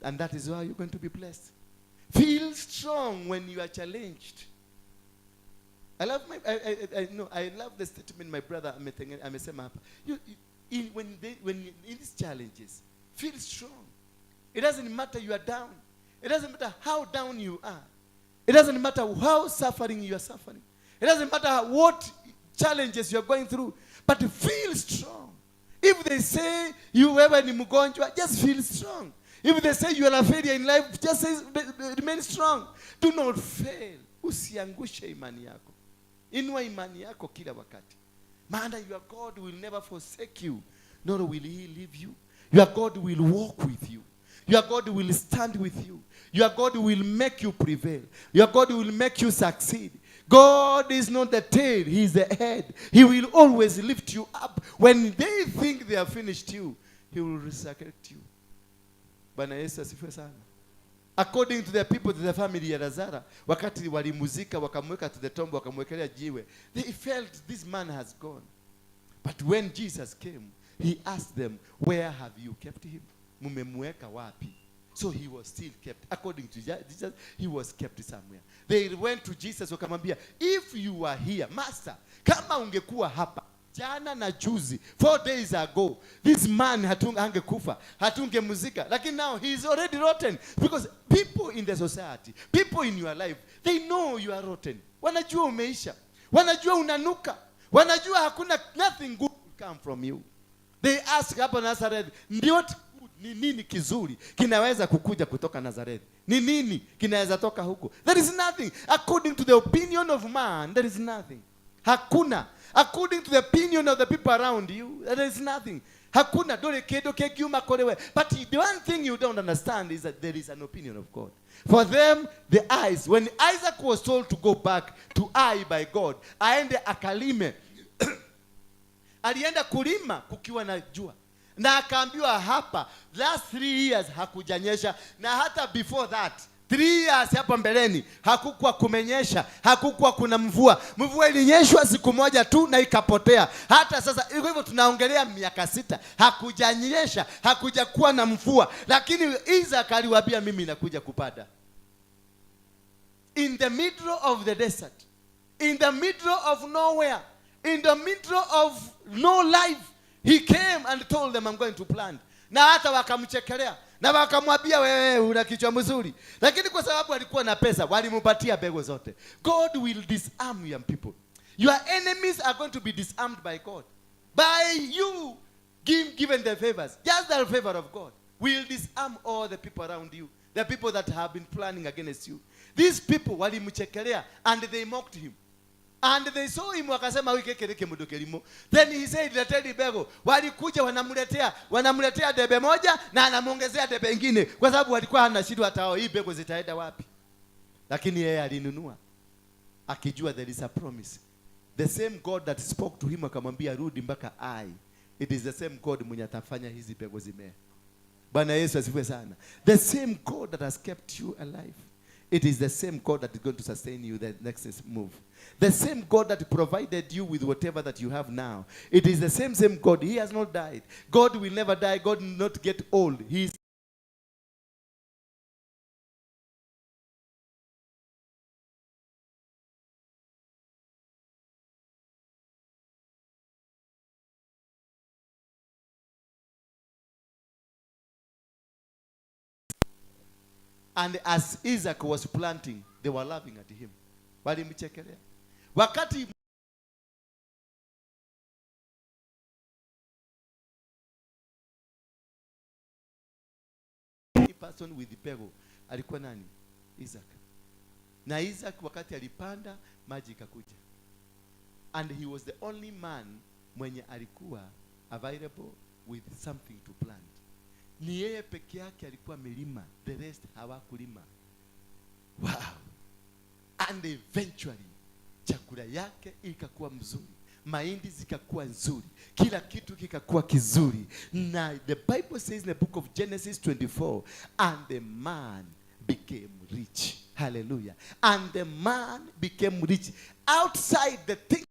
[SPEAKER 2] And that is why you're going to be blessed. Feel strong when you are challenged. I love the statement my brother amesema hapa. When in these challenges, feel strong. It doesn't matter you are down. It doesn't matter how down you are. It doesn't matter how suffering you are suffering. It doesn't matter what challenges you are going through. But feel strong. If they say you ever ni mgonjwa, just feel strong. If they say you are a failure in life, just say, remain strong. Do not fail. Usiangushe imani yako. Inua imani yako kila wakati. Maana your God will never forsake you, nor will he leave you. Your God will walk with you. Your God will stand with you. Your God will make you prevail. Your God will make you succeed. God is not the tail, he is the head. He will always lift you up. When they think they have finished you, he will resurrect you. Bwana Yesu asifiwe sana. According to the people, to the family ya Lazara, wakati walimuzika wakamweka to the tomb, wakamwekelea jiwe, they felt this man has gone. But when Jesus came, he asked them, where have you kept him? Mumemweka wapi? So he was still kept. According to Jesus, he was kept somewhere. They went to Jesus wakamwambia, if you are here, Master, kama ungekuwa hapa jana na juzi, 4 days ago, this man hangekufa, hatungemuzika. Lakini now he is already rotten. Because people in the society, people in your life, they know you are rotten. Wanajua umeisha. Wanajua unanuka. Wanajua hakuna, nothing good will come from you. They ask hapa Nazareth, ndio ni nini kizuri kinaweza kukuja kutoka Nazareth? Ni nini kinaweza toka huko? There is nothing. According to the opinion of man, there is nothing. Hakuna. According to the opinion of the people around you, there is nothing. Hakuna. But the one thing you don't understand is that there is an opinion of God. For them, the eyes, when Isaac was told to go back to Ai by God, aende akalime. Alienda kulima kukiwa na jua. Na akaambiwa hapa, last 3 years hakujanyesha. Na hata before that, 3 years hapa mbeleni, hakukuwa kumenyesha, hakukuwa kuna mvua. Mvua ilinyeshwa siku moja tu na ikapotea. Hata sasa, hivyo tunaongelea miaka 6, hakujanyesha, hakujakuwa na mvua. Lakini Isaac aliwaambia mimi nakuja kupanda. In the middle of the desert, in the middle of nowhere, in the middle of no life, he came and told them, I'm going to plant. Na hata wakamchekelea. Na wakamwambia wewe una kichwa mzuri. Lakini kwa sababu alikuwa na pesa, walimpatia mbegu zote. God will disarm young people. Your enemies are going to be disarmed by God. By you given the favors. Just the favor of God will disarm all the people around you. The people that have been planning against you. These people walimchekelea and they mocked him. And they saw him wakasema wikekereke mudokelimo. Then he said, leteni bego. Walikuja wanamletea debe moja na anamuongezea debe ingine. Kwa sababu walikuwa hana shida hata hii bego zitaenda wapi. Lakini yeye alinunua. Akijua there is a promise. The same God that spoke to him akamwambia rudi mpaka Ai. It is the same God mwenye atafanya hizi bego zimea. Bwana Yesu asifiwe sana. The same God that has kept you alive. It is the same God that is going to sustain you the next move. The same God that provided you with whatever that you have now. It is the same God. He has not died. God will never die. God will not get old. He is and as Isaac was planting, they were laughing at him. Walimchekelea. Wakati person with the pego alikuwa nani? Isaac. Na Isaac wakati alipanda maji ikakuja. And he was the only man mwenye alikuwa available with something to plant. Ni yeye peke yake alikuwa amelima, the rest hawakulima. Wow. And eventually chakula yake ikakuwa mzuri, mahindi zikakuwa nzuri, kila kitu kikakuwa kizuri. Na the Bible says in the book of Genesis 24, and the man became rich. Hallelujah. And the man became rich outside the thing.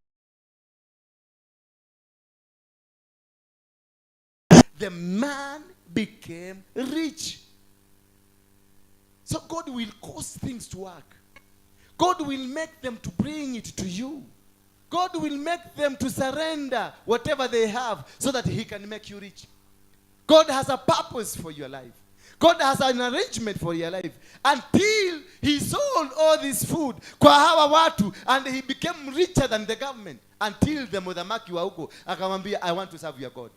[SPEAKER 2] The man became rich. So God will cause things to work. God will make them to bring it to you. God will make them to surrender whatever they have so that he can make you rich. God has a purpose for your life. God has an arrangement for your life. Until he sold all this food kwa hawa watu, and he became richer than the government. Until the mudhamaki wa huko akamwambia, I want to serve your God.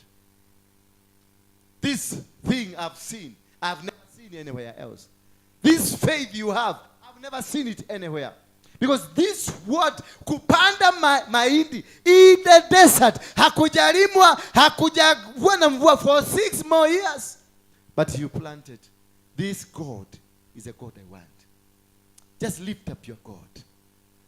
[SPEAKER 2] This thing I've seen, I've never seen anywhere else. This faith you have, I've never seen it anywhere. Because this word, kupanda mahindi in the desert, hakujalimwa, hakujakuwa na mvua for 6 more years. But you planted. This God is a God I want. Just lift up your God.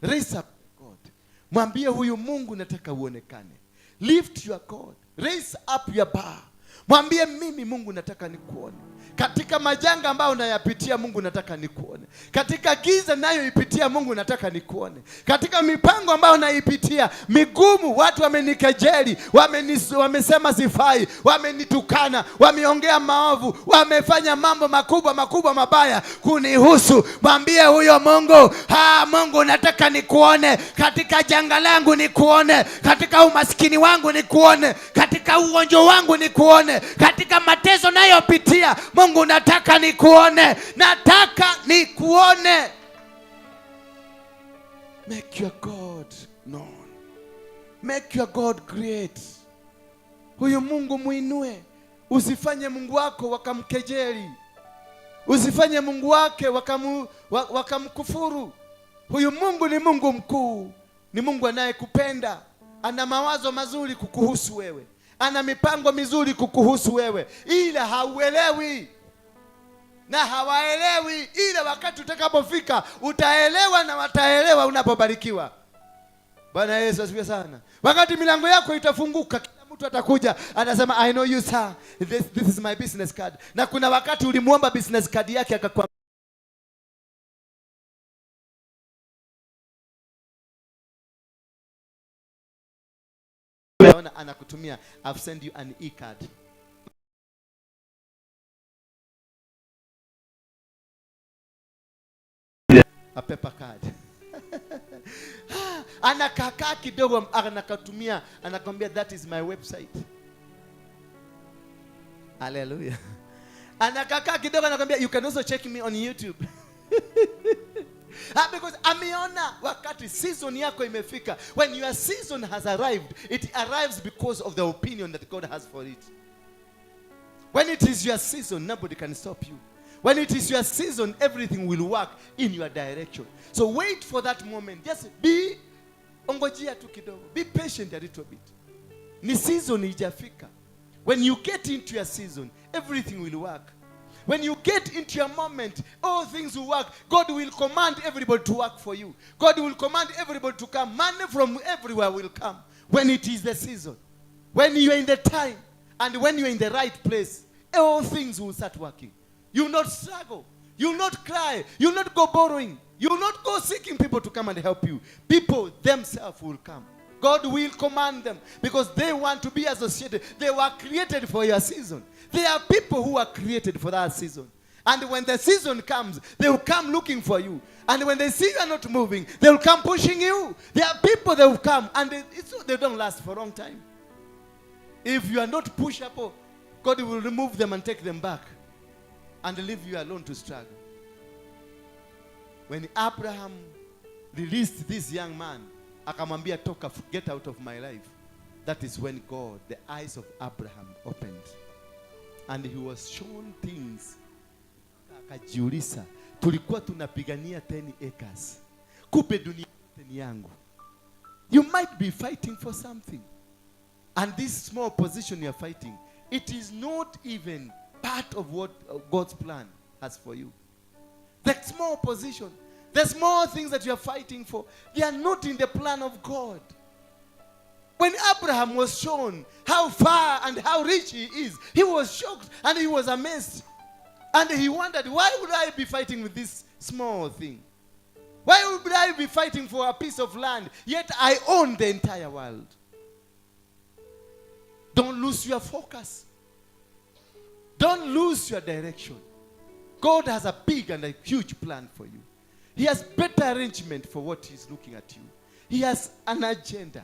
[SPEAKER 2] Raise up your God. Mwambie huyu Mungu nataka uonekane. Lift your God. Raise up your bar. Mwambie mimi Mungu nataka nikuone. Katika majanga ambayo unayapitia Mungu nataka nikuone. Katika giza nayoipitia Mungu nataka nikuone. Katika mipango ambayo naipitia migumu, watu wamenikejeli, wamesema sifai, wamenitukana, wameongea maovu, wamefanya mambo makubwa mabaya kunihusu. Mwambie huyo Mungu, Mungu nataka nikuone. Katika janga langu nikuone. Katika umaskini wangu nikuone. Katika ugonjwa wangu nikuone. Katika mateso nayopitia Mungu nataka nikuone. Nataka nikuone. Make your God known. Make your God great. Huyu Mungu muinue. Usifanye Mungu wako wakamkejeli. Usifanye Mungu wake wakamkufuru. Huyu Mungu ni Mungu mkuu. Ni Mungu anayekupenda. Ana mawazo mazuri kukuhusu wewe. Ana mipango mizuri kukuhusu wewe. Ila hauelewi. Na hawaelewi. Ila wakati utakapofika utaelewa, na wataelewa unapobarikiwa. Bwana Yesu asifiwe sana. Wakati milango yako itafunguka, kila mtu atakuja atasema, I know you sir, this is my business card. Na kuna wakati ulimuomba business card yake akakwambia anakutumia, I've sent you an e-card. A paper card. Anakakaa kidogo anakatumia, anakwambia that is my website. Hallelujah. Anakakaa kidogo anakwambia you can also check me on YouTube. Because ameona wakati season yako imefika. When your season has arrived, it arrives because of the opinion that God has for it. When it is your season, nobody can stop you. When it is your season, everything will work in your direction. So wait for that moment. Just be ongojea tu kidogo. Be patient a little bit. Ni season ijafika. When you get into your season, everything will work. When you get into your moment, all things will work. God will command everybody to work for you. God will command everybody to come. Money from everywhere will come when it is the season. When you are in the time and when you are in the right place, all things will start working. You will not struggle. You will not cry. You will not go borrowing. You will not go seeking people to come and help you. People themselves will come. God will command them because they want to be associated. They were created for your season. There are people who are created for that season. And when the season comes, they will come looking for you. And when they see you are not moving, they will come pushing you. There are people that will come and they don't last for a long time. If you are not pushable, God will remove them and take them back and leave you alone to struggle. When Abraham released this young man, akamwambia toka, get out of my life. That is when God, the eyes of Abraham opened. And he was shown things. Akajiuliza, tulikuwa tunapigania 10 acres. Kumbe dunia yote ni yangu. You might be fighting for something. And this small position you are fighting, it is not even part of what God's plan has for you. The small position, the small things that you are fighting for, they are not in the plan of God. When Abraham was shown how far and how rich he is, he was shocked and he was amazed. And he wondered, why would I be fighting with this small thing? Why would I be fighting for a piece of land, yet I own the entire world? Don't lose your focus. Don't lose your direction. God has a big and a huge plan for you. He has better arrangement for what he's looking at you. He has an agenda.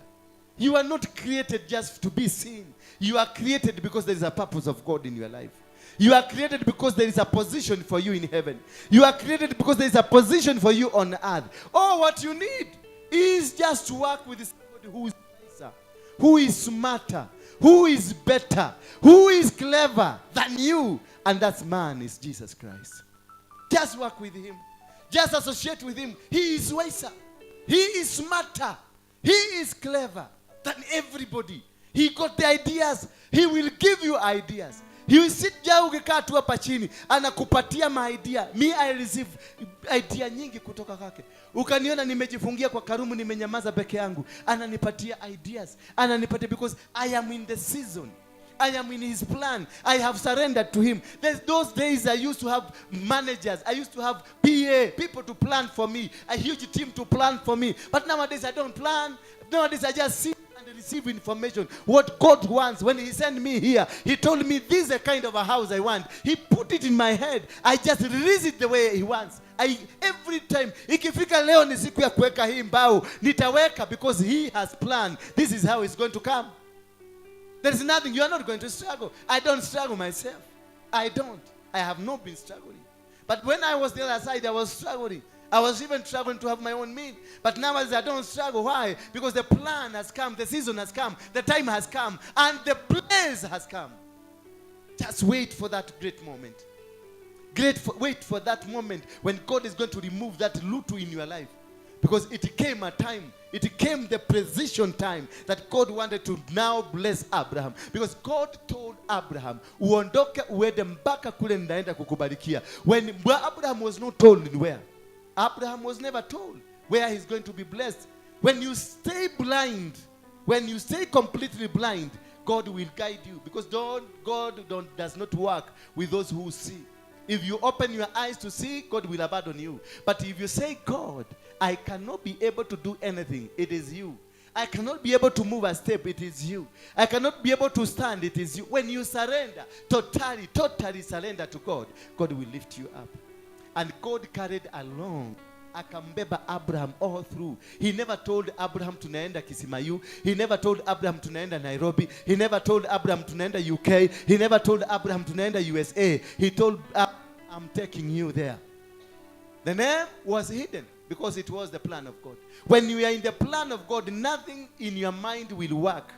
[SPEAKER 2] You are not created just to be seen. You are created because there is a purpose of God in your life. You are created because there is a position for you in heaven. You are created because there is a position for you on earth. All what you need is just to work with somebody who is wiser, who is smarter, who is better, who is clever than you. And that man is Jesus Christ. Just work with him. Just associate with him. He is wiser. He is smarter. He is clever than everybody. He got the ideas. He will give you ideas. He will sit down ukikaa tu hapa chini anakupatia idea. Me, I receive idea nyingi kutoka kwake. Ukaniona nimejifungia kwa karumu, nimenyamaza peke yangu, ananipatia ideas. Ananipatia because I am in the season. I am in his plan. I have surrendered to him. There's those days I used to have managers. I used to have PA, people to plan for me. A huge team to plan for me. But nowadays I don't plan. Nowadays I just sit and receive information. What God wants. When he sent me here, he told me this is the kind of a house I want. He put it in my head. I just release it the way he wants. Every time ikifika leo ni siku ya kuweka hii mbao, nitaweka because he has planned. This is how it's going to come. There is nothing. You are not going to struggle. I don't struggle myself. I don't. I have not been struggling. But when I was the other side, I was struggling. I was even struggling to have my own meal. But now I don't struggle. Why? Because the plan has come. The season has come. The time has come. And the place has come. Just wait for that great moment. Wait for that moment when God is going to remove that lutu in your life. Because it came a time, it came the precision time that God wanted to now bless Abraham. Because God told Abraham, uondoke uende mpaka kule ndaenda kukubarikia. When Abraham was not told where. Abraham was never told where he's going to be blessed. When you stay blind, when you stay completely blind, God will guide you. Because God does not work with those who see. If you open your eyes to see, God will abandon you. But if you say, God, I cannot be able to do anything, it is you. I cannot be able to move a step, it is you. I cannot be able to stand, it is you. When you surrender, totally surrender to God, God will lift you up. And God carried along, akambeba Abraham all through. He never told Abraham tunaenda Kisimayu. He never told Abraham tunaenda Nairobi. He never told Abraham tunaenda UK. He never told Abraham tunaenda USA. He told Abraham, I'm taking you there. The name was hidden because it was the plan of God. When you are in the plan of God, nothing in your mind will work.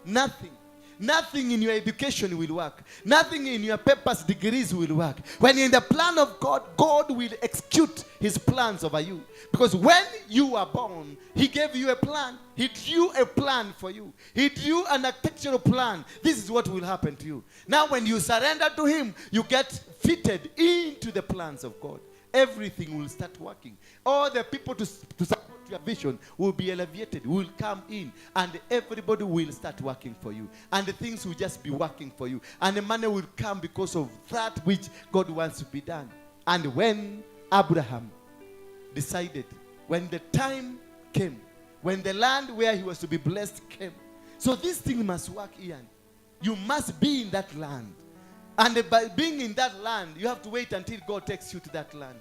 [SPEAKER 2] Nothing. Nothing in your education will work. Nothing in your papers, degrees will work. When you're in the plan of God, God will execute his plans over you. Because when you were born, he gave you a plan. He drew a plan for you. He drew an architectural plan. This is what will happen to you. Now when you surrender to him, you get fitted into the plans of God. Everything will start working. All the people to support your vision will be elevated, will come in, and everybody will start working for you. And the things will just be working for you. And the money will come because of that which God wants to be done. And when Abraham decided, when the time came, when the land where he was to be blessed came, so this thing must work, Ian. You must be in that land. And by being in that land, you have to wait until God takes you to that land.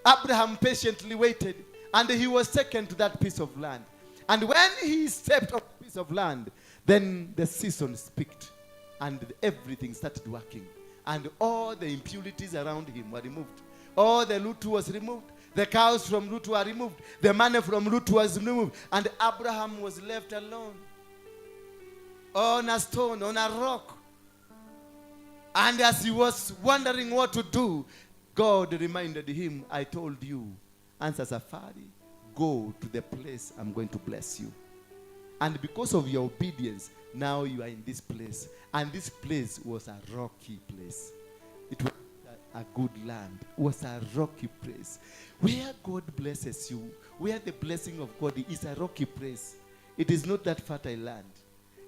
[SPEAKER 2] Abraham patiently waited, and he was taken to that piece of land. And when he stepped on the piece of land, then the season speaked, and everything started working. And all the impurities around him were removed. All the loot was removed. The cows from loot were removed. The money from loot was removed. And Abraham was left alone on a stone, on a rock. And as he was wondering what to do, God reminded him, I told you, answer Safari, go to the place I'm going to bless you. And because of your obedience, now you are in this place. And this place was a rocky place. It was a good land. It was a rocky place. Where God blesses you, where the blessing of God is a rocky place. It is not that fertile land.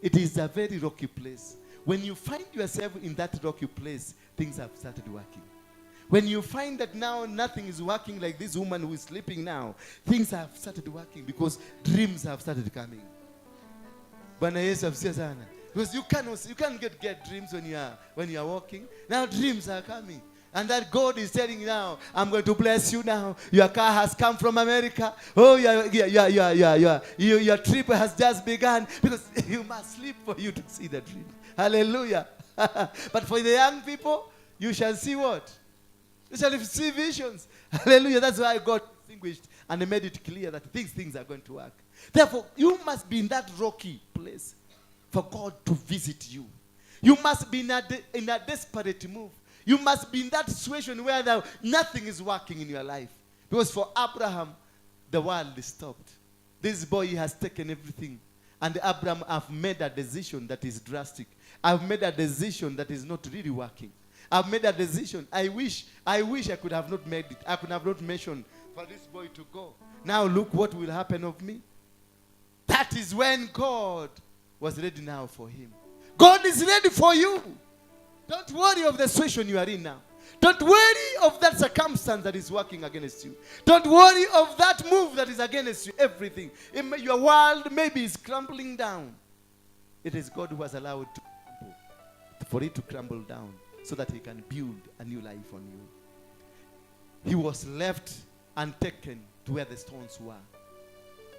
[SPEAKER 2] It is a very rocky place. When you find yourself in that rocky place, things have started working. When you find that now nothing is working, like this woman who is sleeping now, things have started working because dreams have started coming. Because you can't get dreams when you are walking. Now dreams are coming. And that God is telling you now, I'm going to bless you now. Your car has come from America. Oh, your trip has just begun. Because you must sleep for you to see the dream. Hallelujah. But for the young people, you shall see what? You shall see visions. Hallelujah. That's why God distinguished and made it clear that these things are going to work. Therefore, you must be in that rocky place for God to visit you. You must be in a desperate move. You must be in that situation where nothing is working in your life. Because for Abraham, the world is stopped. This boy has taken everything. And Abraham have made a decision that is drastic. I've made a decision that is not really working. I've made a decision. I wish I could have not made it. I could have not mentioned for this boy to go. Now look what will happen of me. That is when God was ready now for him. God is ready for you. Don't worry of the situation you are in now. Don't worry of that circumstance that is working against you. Don't worry of that move that is against you. Everything. Your world maybe is crumbling down. It is God who has allowed it to crumble, for it to crumble down so that he can build a new life on you. He was left and taken to where the stones were.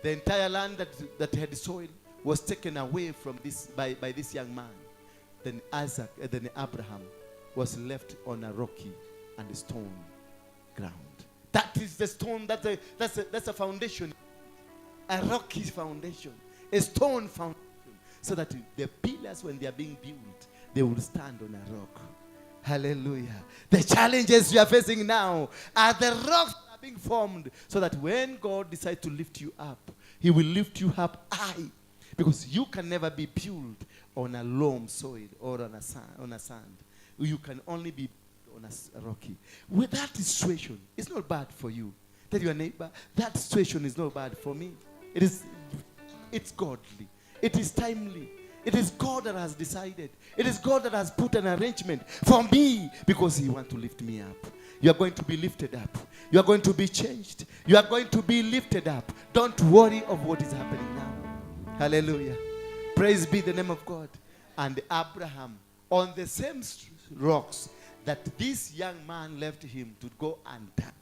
[SPEAKER 2] The entire land that had soil was taken away from this by this young man. Then Abraham was left on a rocky and a stone ground. That is the stone, that's a foundation. A rocky foundation. A stone foundation. So that the pillars, when they are being built, they will stand on a rock. Hallelujah. The challenges you are facing now are the rocks that are being formed. So that when God decides to lift you up, he will lift you up high. Because you can never be built on a loam soil or on a sand. You can only be on a rocky. With that situation, it's not bad for you. Tell your neighbor, that situation is not bad for me. It's godly. It is timely. It is God that has decided. It is God that has put an arrangement for me because he wants to lift me up. You are going to be lifted up. You are going to be changed. You are going to be lifted up. Don't worry of what is happening now. Hallelujah. Praise be the name of God. And Abraham, on the same rocks that this young man left him to go and die.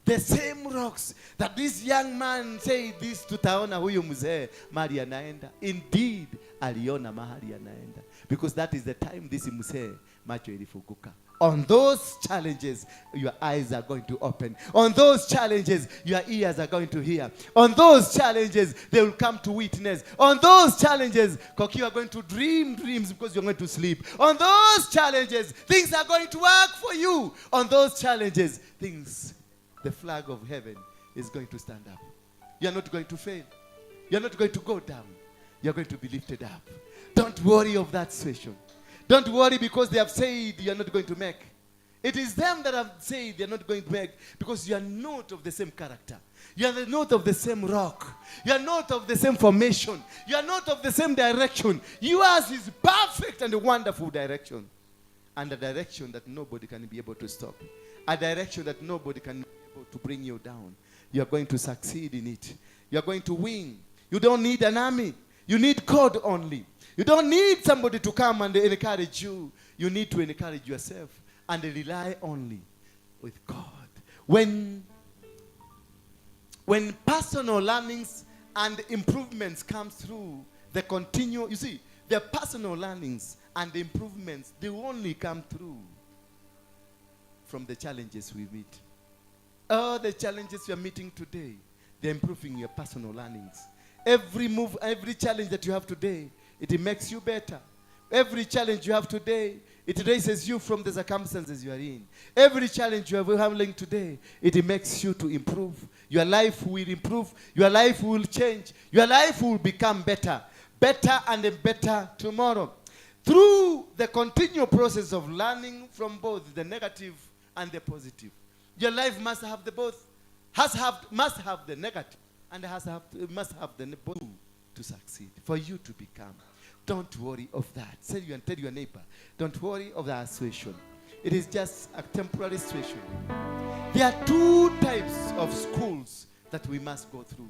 [SPEAKER 2] The same rocks that this young man said, this tutaona huyu mzee mahali anaenda. Indeed, aliona mahali anaenda. Because that is the time this mzee macho ilifunguka. On those challenges, your eyes are going to open. On those challenges, your ears are going to hear. On those challenges, they will come to witness. On those challenges, you are going to dream dreams because you're going to sleep. On those challenges, things are going to work for you. On those challenges, the flag of heaven is going to stand up. You're not going to fail. You're not going to go down. You're going to be lifted up. Don't worry of that situation. Don't worry because they have said you're not going to make. It is them that have said they're not going to make because you are not of the same character. You are not of the same rock. You are not of the same formation. You are not of the same direction. Yours is perfect and a wonderful direction. And a direction that nobody can be able to stop. A direction that nobody can be able to bring you down. You are going to succeed in it. You are going to win. You don't need an army. You need God only. You don't need somebody to come and encourage you. You need to encourage yourself and rely only with God. When personal learnings and improvements come through, you see, the personal learnings and the improvements, they only come through from the challenges we meet. All the challenges you are meeting today, they're improving your personal learnings. Every move, every challenge that you have today, it makes you better. Every challenge you have today, it raises you from the circumstances you are in. Every challenge you are handling today, it makes you to improve. Your life will improve. Your life will change. Your life will become better. Better and better tomorrow. Through the continual process of learning from both the negative and the positive. Your life must have the both. Must have the negative and must have the both to succeed. For you to become. Don't worry of that. Tell your neighbor, don't worry of that situation. It is just a temporary situation. There are two types of schools that we must go through.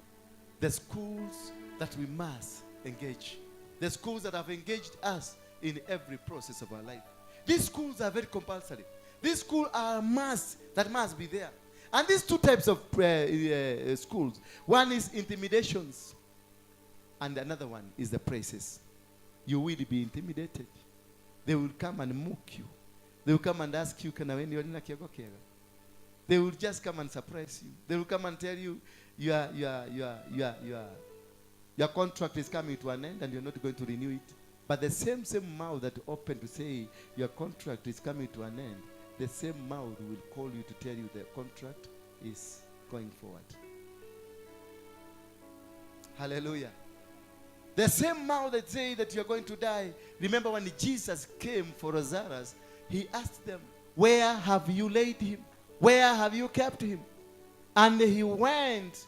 [SPEAKER 2] The schools that we must engage. The schools that have engaged us in every process of our life. These schools are very compulsory. These schools are a must, that must be there. And these two types of schools. One is intimidations, and another one is the praises. You will be intimidated. They will come and mock you. They will come and ask you, they will just come and surprise you. They will come and tell you, your contract is coming to an end and you're not going to renew it. But the same mouth that opened to say your contract is coming to an end, the same mouth will call you to tell you the contract is going forward. Hallelujah. The same mouth that say that you're going to die. Remember when Jesus came for Lazarus, he asked them, where have you laid him? Where have you kept him? And he went.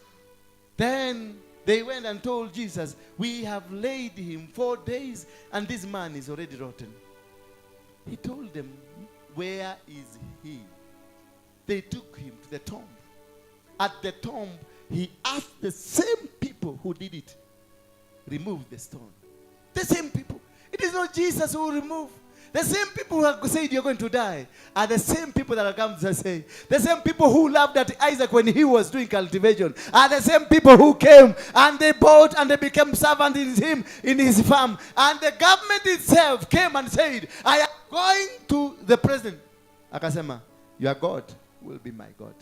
[SPEAKER 2] Then they went and told Jesus, we have laid him 4 days and this man is already rotten. He told them, where is he? They took him to the tomb. At the tomb, he asked the same people who did it, remove the stone. The same people. It is not Jesus who will remove. The same people who have said you're going to die are the same people that are come to say. The same people who laughed at Isaac when he was doing cultivation are the same people who came and they bought and they became servant in him, in his farm. And the government itself came and said, I am going to the president. Akasema, your God will be my God.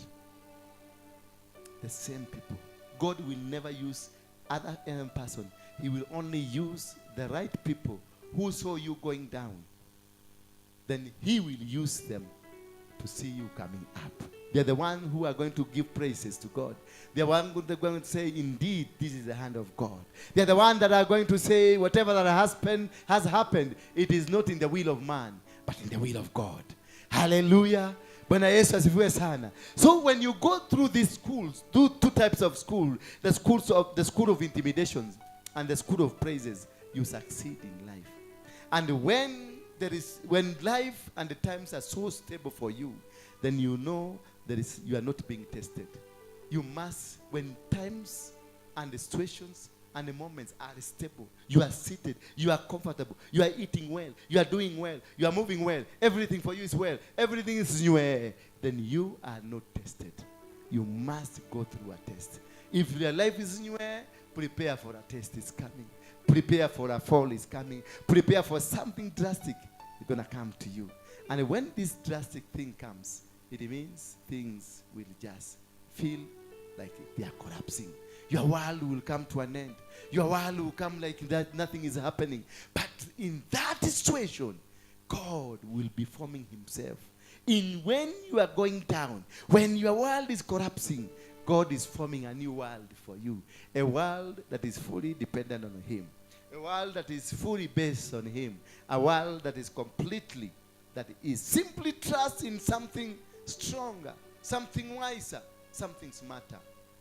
[SPEAKER 2] The same people. God will never use other person. He will only use the right people who saw you going down. Then he will use them to see you coming up. They're the one who are going to give praises to God. They're the one who are going to say, indeed, this is the hand of God. They're the one that are going to say, whatever that has happened, it is not in the will of man, but in the will of God. Hallelujah. So when you go through these schools, two types of school, the school of intimidations and the school of praises, you succeed in life. And when life and the times are so stable for you, then you know you are not being tested. You must, when times and the situations and the moments are stable, you are seated, you are comfortable, you are eating well, you are doing well, you are moving well, everything for you is well, everything is new, then you are not tested. You must go through a test. If your life is new, prepare for a test is coming. Prepare for a fall is coming. Prepare for something drastic is going to come to you. And when this drastic thing comes, it means things will just feel like they are collapsing. Your world will come to an end. Your world will come like that nothing is happening. But in that situation, God will be forming himself. When you are going down, when your world is collapsing, God is forming a new world for you. A world that is fully dependent on him. A world that is fully based on him. A world that is completely, that is simply trust in something stronger, something wiser, something smarter.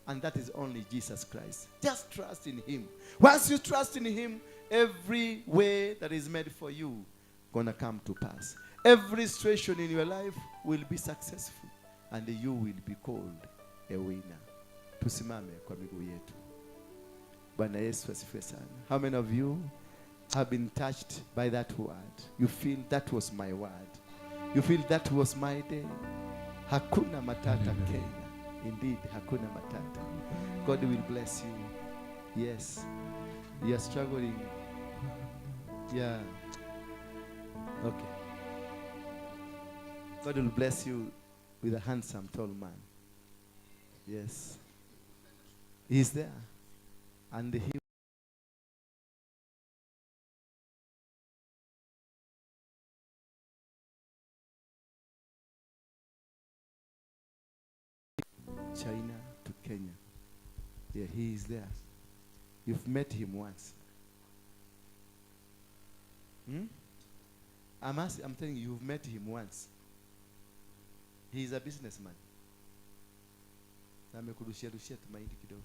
[SPEAKER 2] And that is only Jesus Christ. Just trust in him. Once you trust in him, every way that is made for you gonna come to pass. Every situation in your life will be successful. And you will be called a winner. Tusimame kwa miguu yetu. Bwana Yesu asifiwe sana. How many of you have been touched by that word? You feel that was my word. You feel that was my day. Hakuna matata Kenya. Indeed, hakuna matata. God will bless you. Yes. You are struggling. Yeah. Okay. God will bless you with a handsome, tall man. Yes. He's there. And he China to Kenya. Yeah, he is there. You've met him once. I'm telling you, you've met him once. He is a businessman. Amekurushia tumaindi kidogo.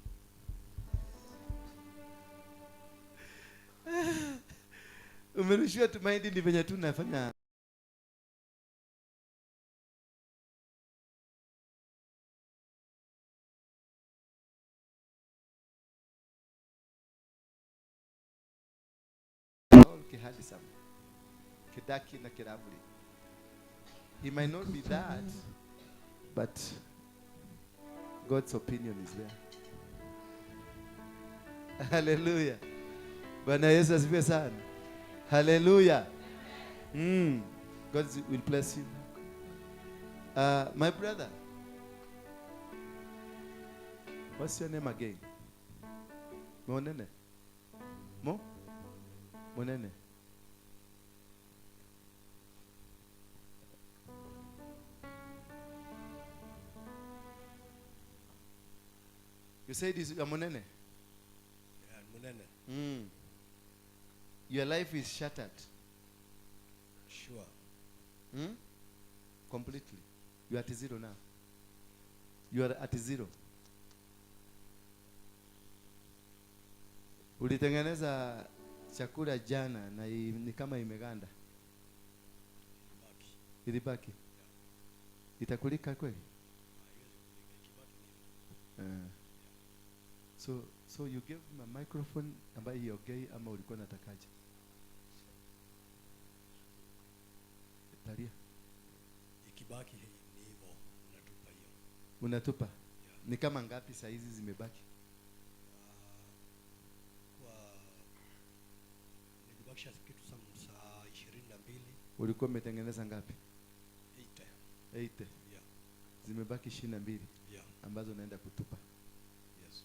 [SPEAKER 2] Umerushia tumaindi ni venye tu nafanya. Kihadi sama. Kidaki na kirabuli. He might not be that, but God's opinion is there. Hallelujah. Bwana Yesu asifiwe sana. Hallelujah. God will bless you. My brother, what's your name again? Monene. Monene. You said this, Monene?
[SPEAKER 4] Yeah, Munene.
[SPEAKER 2] Your life is shattered.
[SPEAKER 4] Sure.
[SPEAKER 2] Completely. You are at zero now. You are at zero. Ulitengeneza chakula jana na ni kama imeganda. Ilibaki. Itakulika kweli? So you gave him a microphone ambaye iongei ama ulikuwa unatakaje? Taria.
[SPEAKER 4] Ikibaki ni hivyo unatupa hiyo.
[SPEAKER 2] Unatupa?
[SPEAKER 4] Yeah.
[SPEAKER 2] Ni kama ngapi saa hizi zimebaki?
[SPEAKER 4] Nilibakisha kitu saa 22.
[SPEAKER 2] Ulikuwa umetengeneza ngapi?
[SPEAKER 4] 8. Yeah.
[SPEAKER 2] Zimebaki 22.
[SPEAKER 4] Yeah.
[SPEAKER 2] Ambazo naenda kutupa.
[SPEAKER 4] Yes.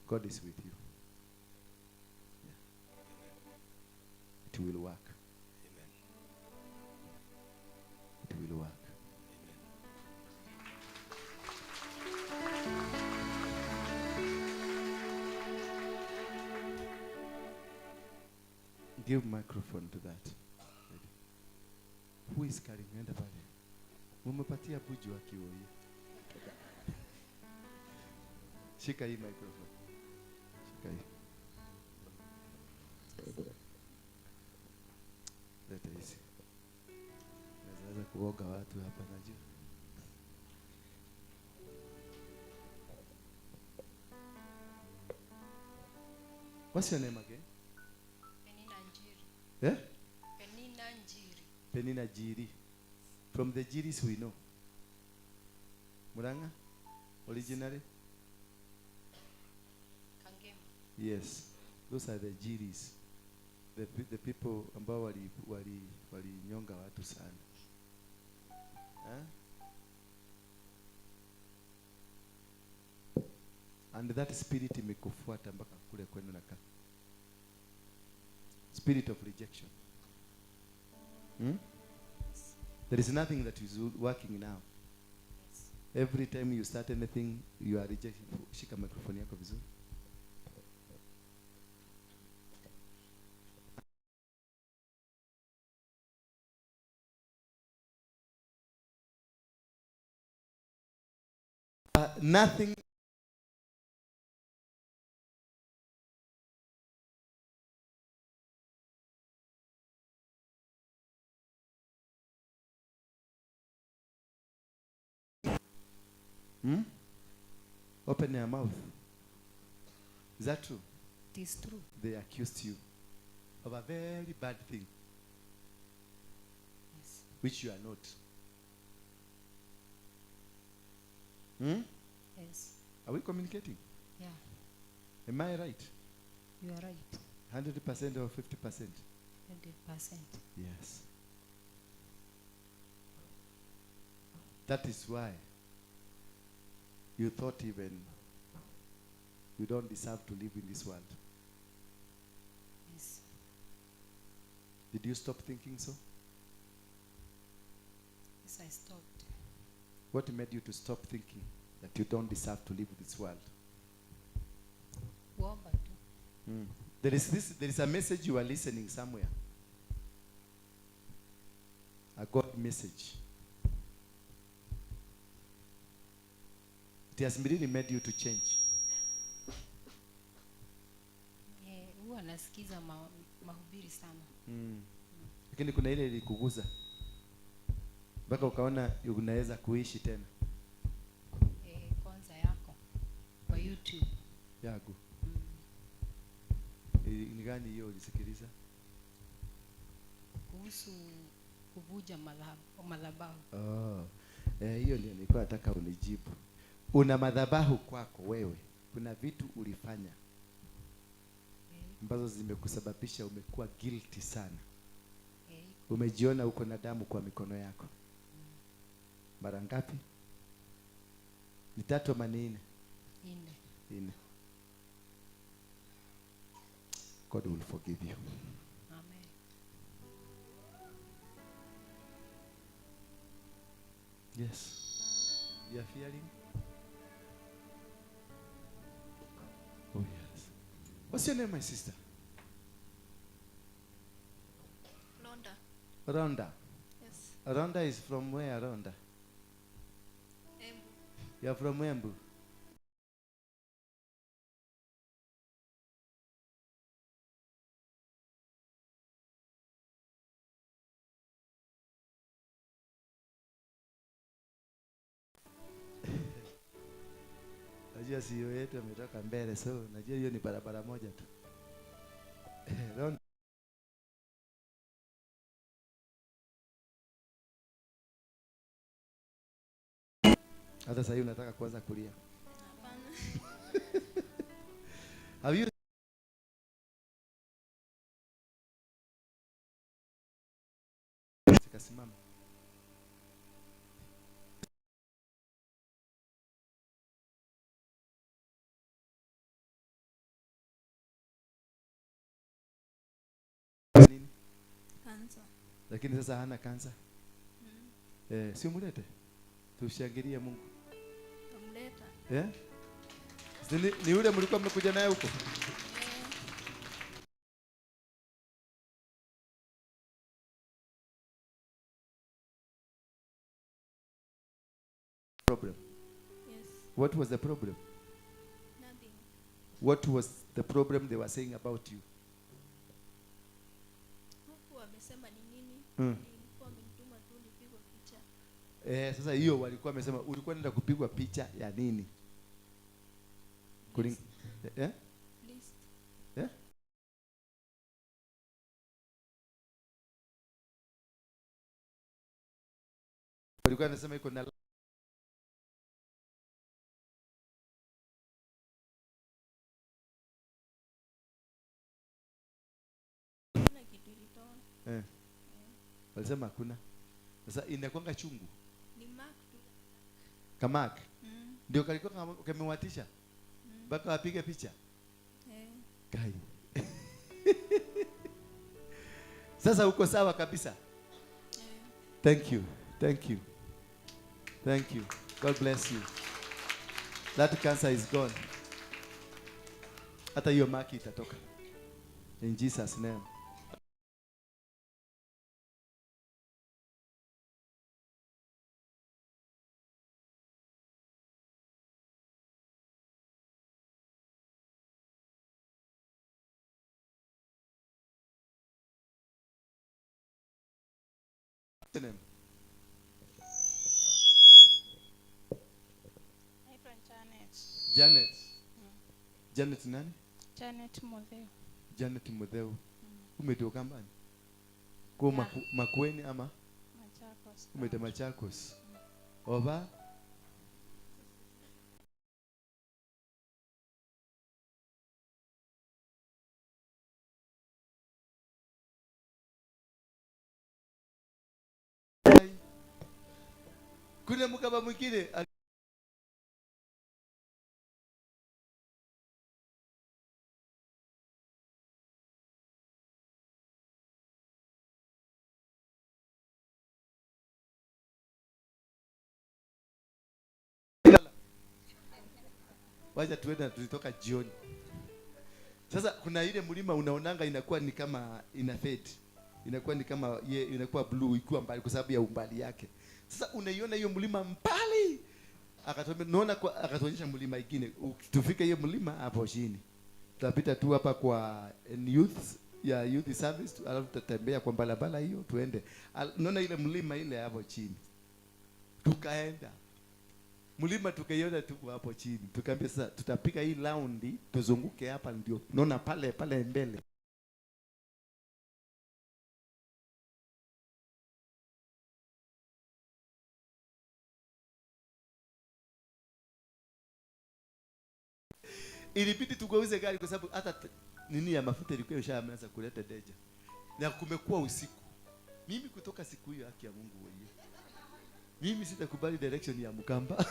[SPEAKER 2] God is with you. Yeah. It will work.
[SPEAKER 4] Amen.
[SPEAKER 2] It will work. Give microphone to that. Who is carrying? Enda pale. Mumepatia buju akiwa hiyo. Shika hii microphone. Shika hii. Leta hizi. Naweza kuoga watu hapa najua. What's your name again? Eh? Penina Jiri. From the Jiris we know. Muranga? Originally? Yes. Those are the Jiris. The people ambao wali nyonga watu sana. And that spirit imekufuata mpaka kule kwenu nakaa. Spirit of rejection. There is nothing that is working now.
[SPEAKER 5] Yes.
[SPEAKER 2] Every time you start anything, you are rejecting. Shika microphone yako vizuri. Nothing. Open your mouth. Is that true?
[SPEAKER 5] It is true.
[SPEAKER 2] They accused you of a very bad thing.
[SPEAKER 5] Yes.
[SPEAKER 2] Which you are not.
[SPEAKER 5] Yes.
[SPEAKER 2] Are we communicating?
[SPEAKER 5] Yeah.
[SPEAKER 2] Am I right?
[SPEAKER 5] You are right.
[SPEAKER 2] 100% or 50%?
[SPEAKER 5] 100%.
[SPEAKER 2] Yes. That is why you thought even you don't deserve to live in this world.
[SPEAKER 5] Yes.
[SPEAKER 2] Did you stop thinking so?
[SPEAKER 5] Yes, I stopped.
[SPEAKER 2] What made you to stop thinking that you don't deserve to live in this world?
[SPEAKER 5] Kuomba tu.
[SPEAKER 2] There is a message you are listening somewhere. A God message. It has really made you to change.
[SPEAKER 5] Huwa nasikiza mahubiri sana.
[SPEAKER 2] Lakini kuna ile ilikuguza mpaka ukaona unaweza kuishi tena?
[SPEAKER 5] Kwanza yako kwa YouTube
[SPEAKER 2] Yako. Ni gani hiyo ulisikiliza?
[SPEAKER 5] kuhusu kuvuja madhabahu.
[SPEAKER 2] Hiyo ndio nilikuwa nataka unijibu. Una madhabahu kwako wewe. Kuna vitu ulifanya ambazo zimekusababisha umekuwa guilty sana. Umejiona uko na damu kwa mikono yako. Mara ngapi? Ni 3 ama 4? 4. God will forgive you.
[SPEAKER 5] Amen.
[SPEAKER 2] Yes. You are feeling? Oh yes. What's your name, my sister? Rhonda.
[SPEAKER 6] Yes.
[SPEAKER 2] Rhonda is from where, Rhonda?
[SPEAKER 6] Embu.
[SPEAKER 2] You are from Embu. Najua CEO yetu ametoka mbele, so najua hiyo ni barabara moja tu. Rhonda. Hata sasa unataka kuanza kulia.
[SPEAKER 6] Hapana.
[SPEAKER 2] Have you Sikasimama. Nini?
[SPEAKER 6] Kansa.
[SPEAKER 2] Lakini sasa hana kansa. Si mulete. Tushangilie Mungu.
[SPEAKER 6] Umleta.
[SPEAKER 2] Ni yule mlikuwa mmekuja naye huko? Problem.
[SPEAKER 6] Yes.
[SPEAKER 2] What was the problem?
[SPEAKER 6] Nothing.
[SPEAKER 2] What was the problem they were saying about you?
[SPEAKER 6] Huku wamesema ni nini? Nilikuwa amenituma tu nipigwe picha.
[SPEAKER 2] Sasa hiyo walikuwa wamesema ulikuwa nenda kupigwa picha ya nini?
[SPEAKER 6] List.
[SPEAKER 2] Walikuwa wanasema iko na
[SPEAKER 6] kitu ilitoa.
[SPEAKER 2] Walisema hakuna. Sasa inakwanga chungu.
[SPEAKER 6] Ni mark tu.
[SPEAKER 2] Kamak. Ndio kalikuwa kamewatisha. Mpaka wapige picha. Kai. Sasa uko sawa kabisa. Thank you. Thank you. Thank you. God bless you. That cancer is gone. Hata hiyo maki itatoka. In Jesus name. Name.
[SPEAKER 6] Naitwa Janet.
[SPEAKER 2] Janet. Janet nani?
[SPEAKER 6] Janet Modeo.
[SPEAKER 2] Janet Modeo. Umetoka mbani? Kwa Makueni ama?
[SPEAKER 6] Machakos.
[SPEAKER 2] Umetoka Machakos. Oba? Kuna mkaba mwingine wacha tuenda tulitoka jioni. Sasa kuna ile mlima unaonanga inakuwa ni kama ina fade. Inakuwa ni kama inakuwa blue ikiwa mbali kwa sababu ya umbali yake. Sasa unaiona hiyo mlima mbali. Akatuambia naona akatuonyesha mlima mwingine. Tufike hiyo mlima hapo chini. Tutapita tu hapa kwa youth ya youth service, alafu tutatembea kwa barabara hiyo tuende. Unaona ile mlima ile hapo chini. Tukaenda mlima tukaiona tu hapo chini. Tukaambia sasa tutapiga hii round tuzunguke hapa, ndio unaona pale mbele. Ilibidi tugeuze gari kwa sababu hata nini ya mafuta ilikuwa ishaanza kuleta deja. Na kumekuwa usiku. Mimi kutoka siku hiyo, haki ya Mungu wewe, mimi sitakubali direction ya Mkamba.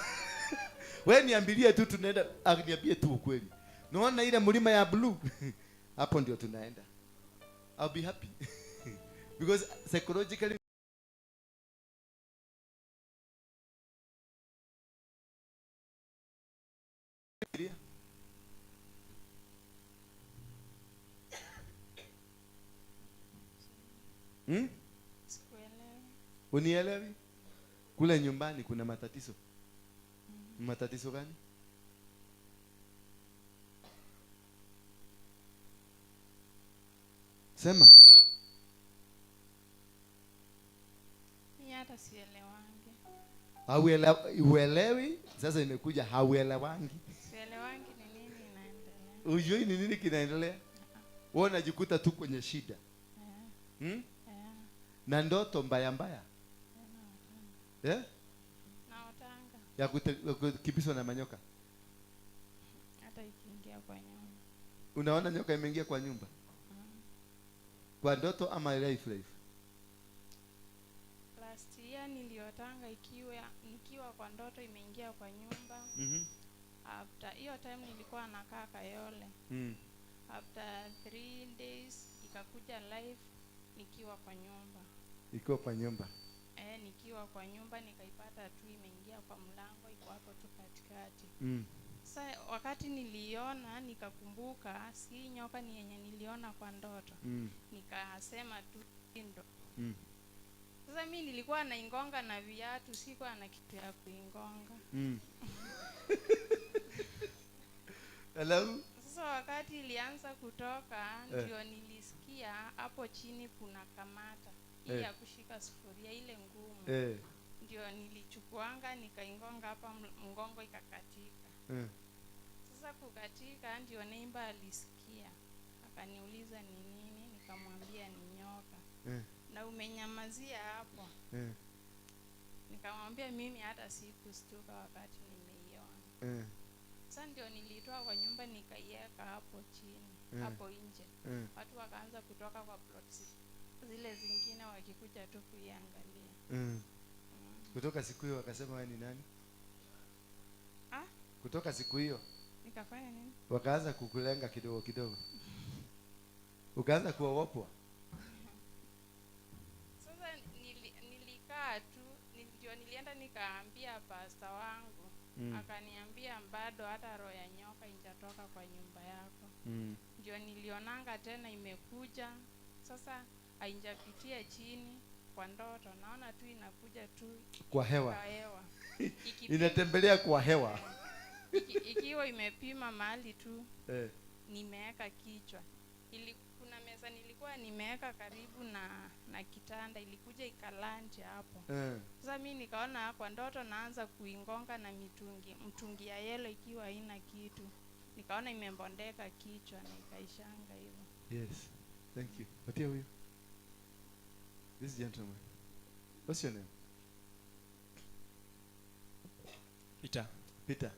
[SPEAKER 2] Wewe niambilie tu tunaenda, niambie tu ukweli. Naona ile mlima ya blue. Hapo ndio tunaenda. I'll be happy. Because psychologically unielewi? Kule nyumbani kuna matatizo. Matatizo gani? Sema.
[SPEAKER 7] Mimi hata sielewangi.
[SPEAKER 2] Uelewi? Sasa imekuja hauelewangi.
[SPEAKER 7] Sielewangi ni nini inaendelea.
[SPEAKER 2] Ujui ni nini kinaendelea? Wewe unajikuta tu kwenye shida. Na ndoto mbaya.
[SPEAKER 7] Naotanga.
[SPEAKER 2] Ya kukimbizwa na manyoka.
[SPEAKER 7] Hata ikiingia kwa nyumba.
[SPEAKER 2] Unaona nyoka imeingia kwa nyumba? Kwa ndoto ama life?
[SPEAKER 7] Last year niliotanga nikiwa kwa ndoto imeingia kwa nyumba. After hiyo time nilikuwa nakaa Kayole. After 3 days ikakuja live nikiwa kwa nyumba.
[SPEAKER 2] Iko kwa nyumba.
[SPEAKER 7] Nikiwa kwa nyumba nikaipata tu imeingia kwa mlango, iko hapo tu katikati. Sasa wakati niliona nikakumbuka si nyoka ni yenye niliona kwa ndoto. Nikasema tu ndo. Sasa mimi nilikuwa naingonga na viatu, sikuwa na kitu ya kuingonga.
[SPEAKER 2] Hello?
[SPEAKER 7] Sasa wakati ilianza kutoka ndio nilisikia hapo chini kuna kamata. Hii ya kushika sufuria ile ngumu. Ndio nilichukuanga nikaingonga hapa mgongo ikakatika. Sasa kukatika ndio neighbor alisikia. Akaniuliza ni nini, nikamwambia ni nyoka. Na umenyamazia hapo. Nikamwambia mimi hata sikustuka wakati nimeiona. Sasa ndio nilitoa kwa nyumba nikaiweka hapo chini, hapo nje. Watu wakaanza kutoka kwa plots zile zingine wakikuja tu kuiangalia. Kutoka
[SPEAKER 2] siku hiyo wakasema wewe ni nani? Kutoka siku hiyo
[SPEAKER 7] nikafanya nini?
[SPEAKER 2] Wakaanza kukulenga kidogo kidogo. Ukaanza kuogopwa.
[SPEAKER 7] Sasa nilikaa tu, ndio nilienda nikaambia pastor wangu. Akaniambia bado hata roho ya nyoka injatoka kwa nyumba yako. Ndio nilionanga tena imekuja. Sasa hainjapitia chini kwa ndoto, naona tu inakuja tu
[SPEAKER 2] kwa hewa.
[SPEAKER 7] Inatembelea
[SPEAKER 2] kwa hewa.
[SPEAKER 7] Ikiwa imepima mahali tu. Nimeweka kichwa. Kuna meza nilikuwa nimeweka karibu na kitanda, ilikuja ikalanje hapo. Sasa mimi nikaona kwa ndoto naanza kuingonga na mtungi ya yellow ikiwa haina kitu. Nikaona imembondeka kichwa na ikaishanga hivyo.
[SPEAKER 2] Yes. Thank you. Patia huyu. This gentleman. What's your name?
[SPEAKER 8] Peter.
[SPEAKER 2] Peter.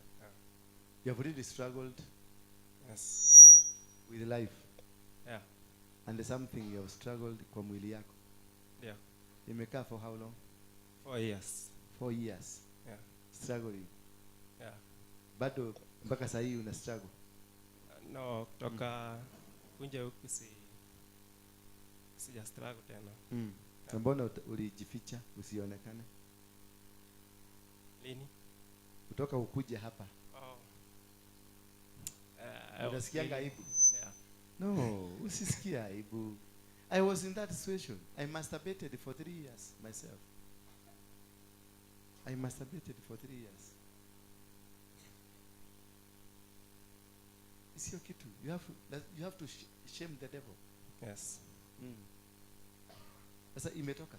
[SPEAKER 2] You have really struggled.
[SPEAKER 8] Yes.
[SPEAKER 2] With life.
[SPEAKER 8] Yeah.
[SPEAKER 2] And something you have struggled kwa mwili yako.
[SPEAKER 8] Yeah.
[SPEAKER 2] Imekaa for how long?
[SPEAKER 8] 4 years.
[SPEAKER 2] 4 years.
[SPEAKER 8] Yeah.
[SPEAKER 2] Struggling.
[SPEAKER 8] Yeah.
[SPEAKER 2] Bado mpaka sasa hii una struggle?
[SPEAKER 8] No, kutoka kunja huku sija struggle tena.
[SPEAKER 2] Na mbona ulijificha usionekane?
[SPEAKER 8] Lini?
[SPEAKER 2] Kutoka ukuje hapa. Unasikia aibu?
[SPEAKER 8] Yeah.
[SPEAKER 2] No, usisikia aibu. I was in that situation. I masturbated for 3 years myself. I masturbated for 3 years. Sio kitu. You have to shame the devil.
[SPEAKER 8] Yes.
[SPEAKER 2] Sasa imetoka.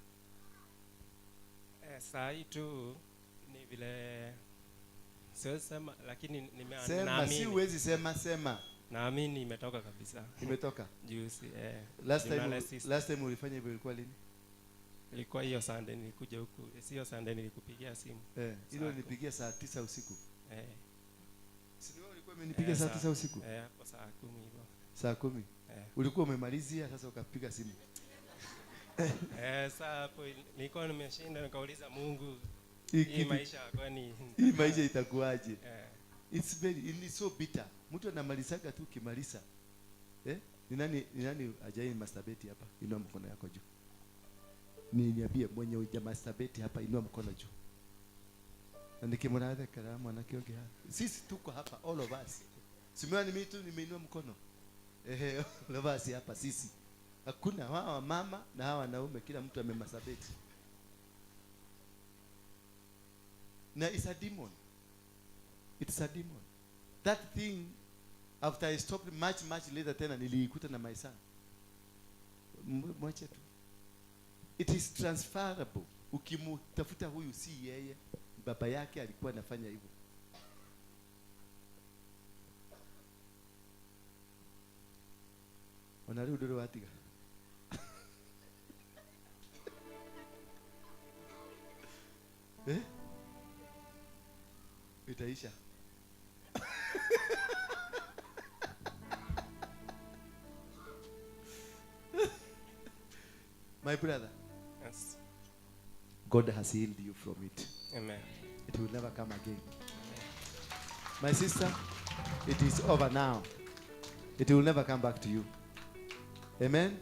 [SPEAKER 8] Saa hii tu ni vile siwezi sema, lakini
[SPEAKER 2] Sema, si uwezi sema.
[SPEAKER 8] Naamini imetoka kabisa.
[SPEAKER 2] Imetoka.
[SPEAKER 8] Juice.
[SPEAKER 2] Last time ulifanya hivyo ilikuwa lini?
[SPEAKER 8] Ilikuwa hiyo Sunday nilikuja huku. Sio Sunday nilikupigia simu.
[SPEAKER 2] Ile nilipigia saa 9 usiku. Si wewe ulikuwa umenipigia saa 9 usiku?
[SPEAKER 8] Hapo saa 10 hivyo.
[SPEAKER 2] Saa 10. Ulikuwa umemalizia sasa ukapiga simu.
[SPEAKER 8] Sasa hapo nilikuwa nimeshinda nikauliza Mungu, hii maisha kwani
[SPEAKER 2] hii maisha itakuaje? It's so bitter. Mtu anamalizaga tu kimaliza. Ni nani ajai masturbate hapa? Inua mkono yako juu. Niambie mwenye uja masturbate hapa, inua mkono juu. Na nikimwona kalamu anakiongea. Sisi tuko hapa all of us. Simeoni mimi tu nimeinua mkono. All of us hapa sisi. Hakuna hawa mama na hawa wanaume, kila mtu amemasturbate. Na it's a demon. It's a demon. That thing, after I stopped much later tena niliikuta na my son. Mwache tu. It is transferable. Ukimtafuta huyu si yeye, baba yake alikuwa anafanya hivyo. Unarudi ule watiga. Itaisha. My brother.
[SPEAKER 8] Yes.
[SPEAKER 2] God has healed you from it.
[SPEAKER 8] Amen.
[SPEAKER 2] It will never come again. My sister, it is over now. It will never come back to you. Amen.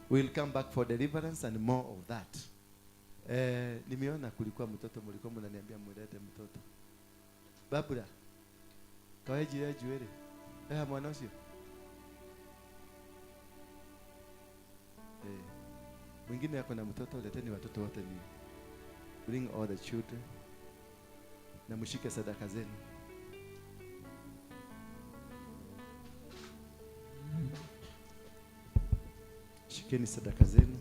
[SPEAKER 2] We'll come back for deliverance and more of that. Nimeona kulikuwa mtoto mlikuwa mnaniambia mlete mtoto. Babura. Kawaji ya juere. Mwanasio. Mwingine yako na mtoto, leteni watoto wote ni. Bring all the children. Na mshike sadaka zenu. Shikeni sadaka zenu.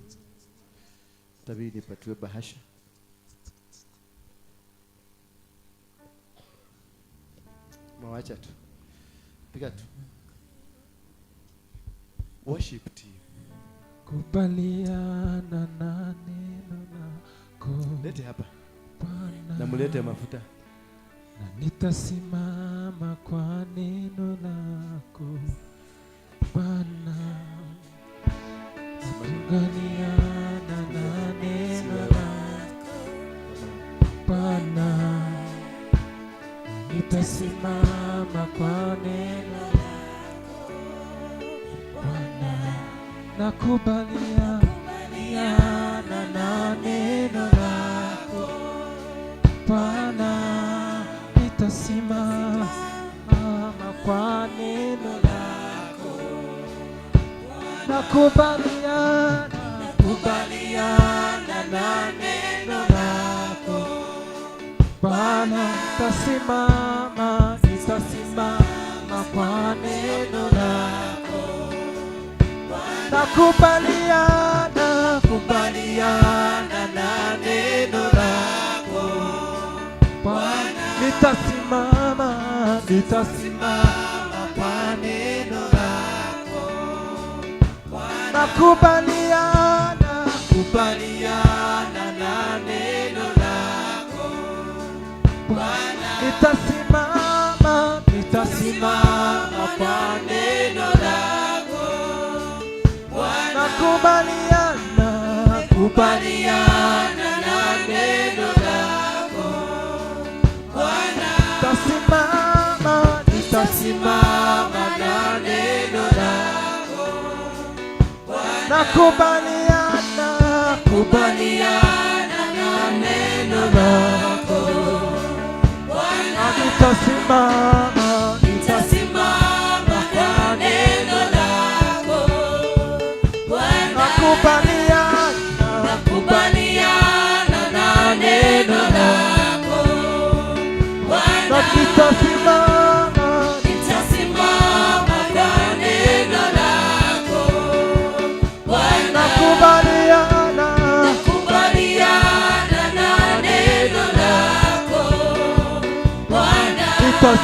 [SPEAKER 2] Tabii nipatiwe bahasha. Mawacha tu. Piga tu. Worship team.
[SPEAKER 9] Kubaliana na neno lako.
[SPEAKER 2] Lete hapa. Na mulete mafuta.
[SPEAKER 9] Na nitasimama kwa neno lako. Bwana. Kubaliana na neno lako. Bwana. Nitasimama kwa neno lako. Bwana. Nakubaliana na neno lako. Bwana, nitasimama kwa neno lako. Nakubaliana na neno lako. Bwana, nitasimama kwa neno lako. Nakubaliana na neno lako. Bwana, nitasimama kwa neno lako. Nakubaliana na neno lako. Bwana, nitasimama kwa neno lako. Nakubaliana na neno lako. Bwana, nitasimama na neno lako. Nakubaliana na neno lako. Bwana, nitasimama kwa neno lako. Nakubaliana na neno lako. Bwana, nitasimama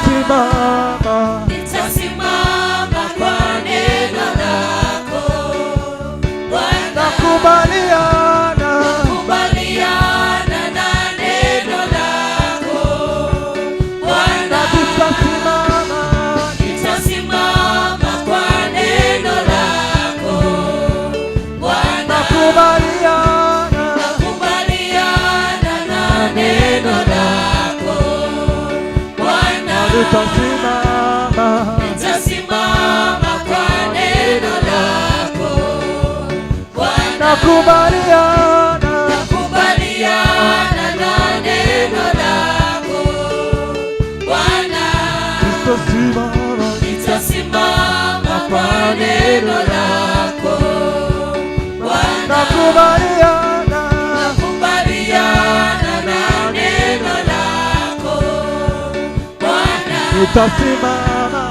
[SPEAKER 9] nitasimama,
[SPEAKER 6] nitasimama kwa neno lako Bwana.
[SPEAKER 9] nakubaliana,
[SPEAKER 6] Kubaliana na neno lako Bwana.
[SPEAKER 9] nitasimama,
[SPEAKER 6] Nitasimama kwa neno lako Bwana.
[SPEAKER 9] nakubaliana,
[SPEAKER 6] Kubaliana na neno lako Bwana.
[SPEAKER 9] nitasimama,
[SPEAKER 6] Nitasimama kwa neno lako Bwana.
[SPEAKER 9] nakubaliana,
[SPEAKER 6] Kubaliana na neno lako Bwana.
[SPEAKER 9] nitasimama,
[SPEAKER 6] Nitasimama kwa neno lako Bwana.
[SPEAKER 9] nakubaliana,
[SPEAKER 6] Kubaliana na neno lako Bwana.
[SPEAKER 9] nitasimama,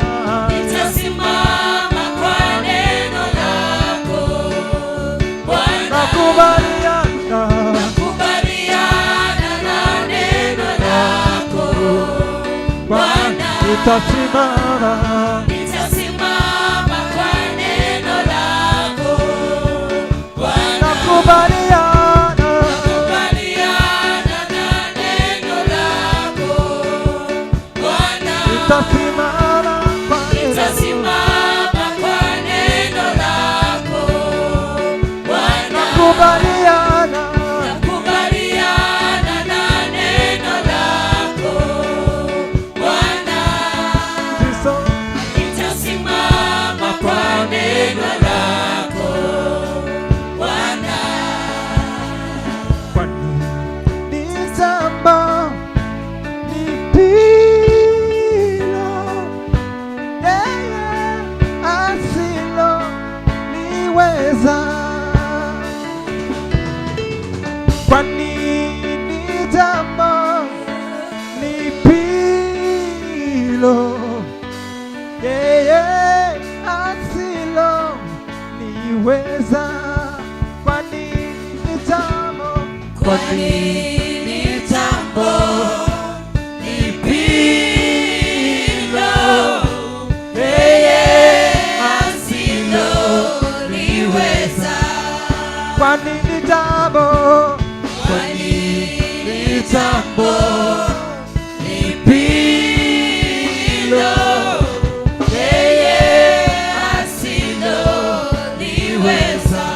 [SPEAKER 6] Nitasimama kwa neno lako Bwana.
[SPEAKER 9] nakubaliana,
[SPEAKER 6] Kubaliana na neno lako Bwana.
[SPEAKER 9] nitasimama,
[SPEAKER 6] Nitasimama kwa neno lako Bwana.
[SPEAKER 9] nakubaliana,
[SPEAKER 6] Kubaliana na neno lako Bwana.
[SPEAKER 9] nitasimama kwa neno,
[SPEAKER 6] Nitasimama kwa neno lako Bwana.
[SPEAKER 9] nakubaliana,
[SPEAKER 6] Kubaliana na neno lako Bwana. Nitasimama kwa neno lako Bwana.
[SPEAKER 9] kwani ni jambo lipilo yeye asilo liweza, kwani ni jambo lipilo yeye asilo liweza, kwani ni jambo,
[SPEAKER 6] Kwani ni jambo lipilo yeye asiloliweza.
[SPEAKER 9] kwani ni jambo,
[SPEAKER 6] Kwani ni jambo lipilo yeye asiloliweza.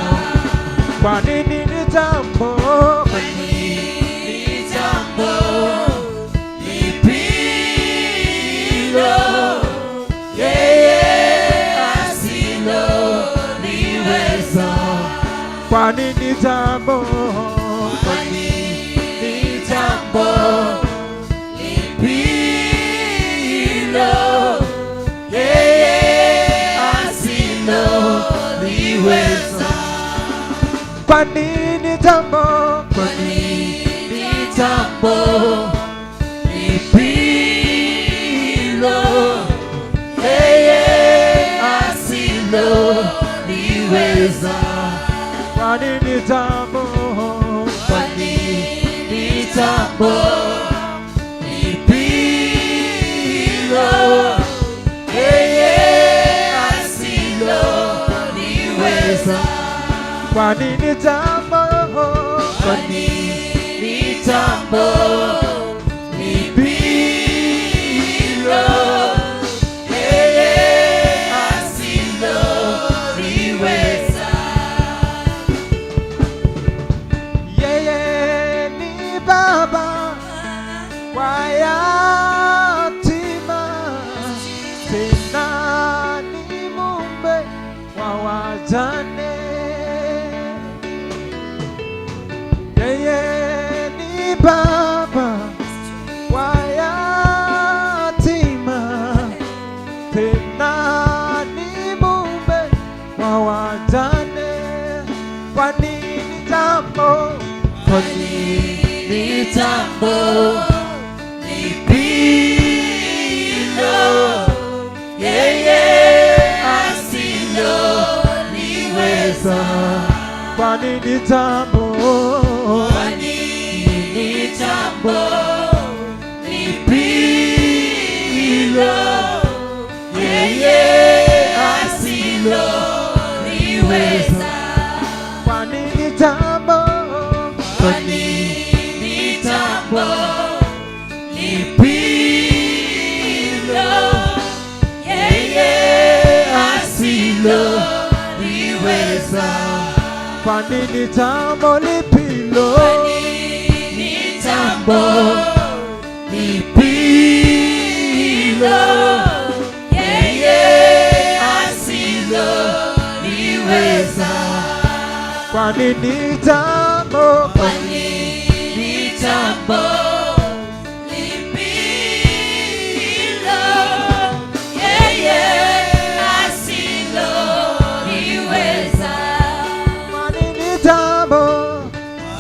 [SPEAKER 9] kwani ni jambo,
[SPEAKER 6] Kwani ni jambo lipilo yeye asiloliweza.
[SPEAKER 9] kwani ni jambo,
[SPEAKER 6] Kwani ni jambo lipilo yeye asiloliweza.
[SPEAKER 9] kwani ni jambo,
[SPEAKER 6] Kwani ni jambo lipilo yeye asiloliweza.
[SPEAKER 9] kwani ni jambo,
[SPEAKER 6] Kwani ni jambo lipilo yeye asiloliweza.
[SPEAKER 9] kwani ni jambo,
[SPEAKER 6] Kwani ni jambo lipilo yeye asiloliweza.
[SPEAKER 9] yeye ni baba wa yatima, tena ni mume wa wajane. Yeye ni baba wa yatima, tena ni mume wa wajane. Kwani ni jambo,
[SPEAKER 6] Kwani ni jambo lipilo yeye asiloliweza.
[SPEAKER 9] kwani ni jambo,
[SPEAKER 6] Kwani ni jambo lipilo
[SPEAKER 9] asilo, yeye asiloliweza. Kwani ni jambo, kwani ni jambo lipilo yeye asiloliweza. Kwani ni jambo lipilo, ni jambo lipilo yeye asiloliweza. Kwani ni jambo, kwani ni jambo lipilo yeye asiloliweza. Kwani ni jambo,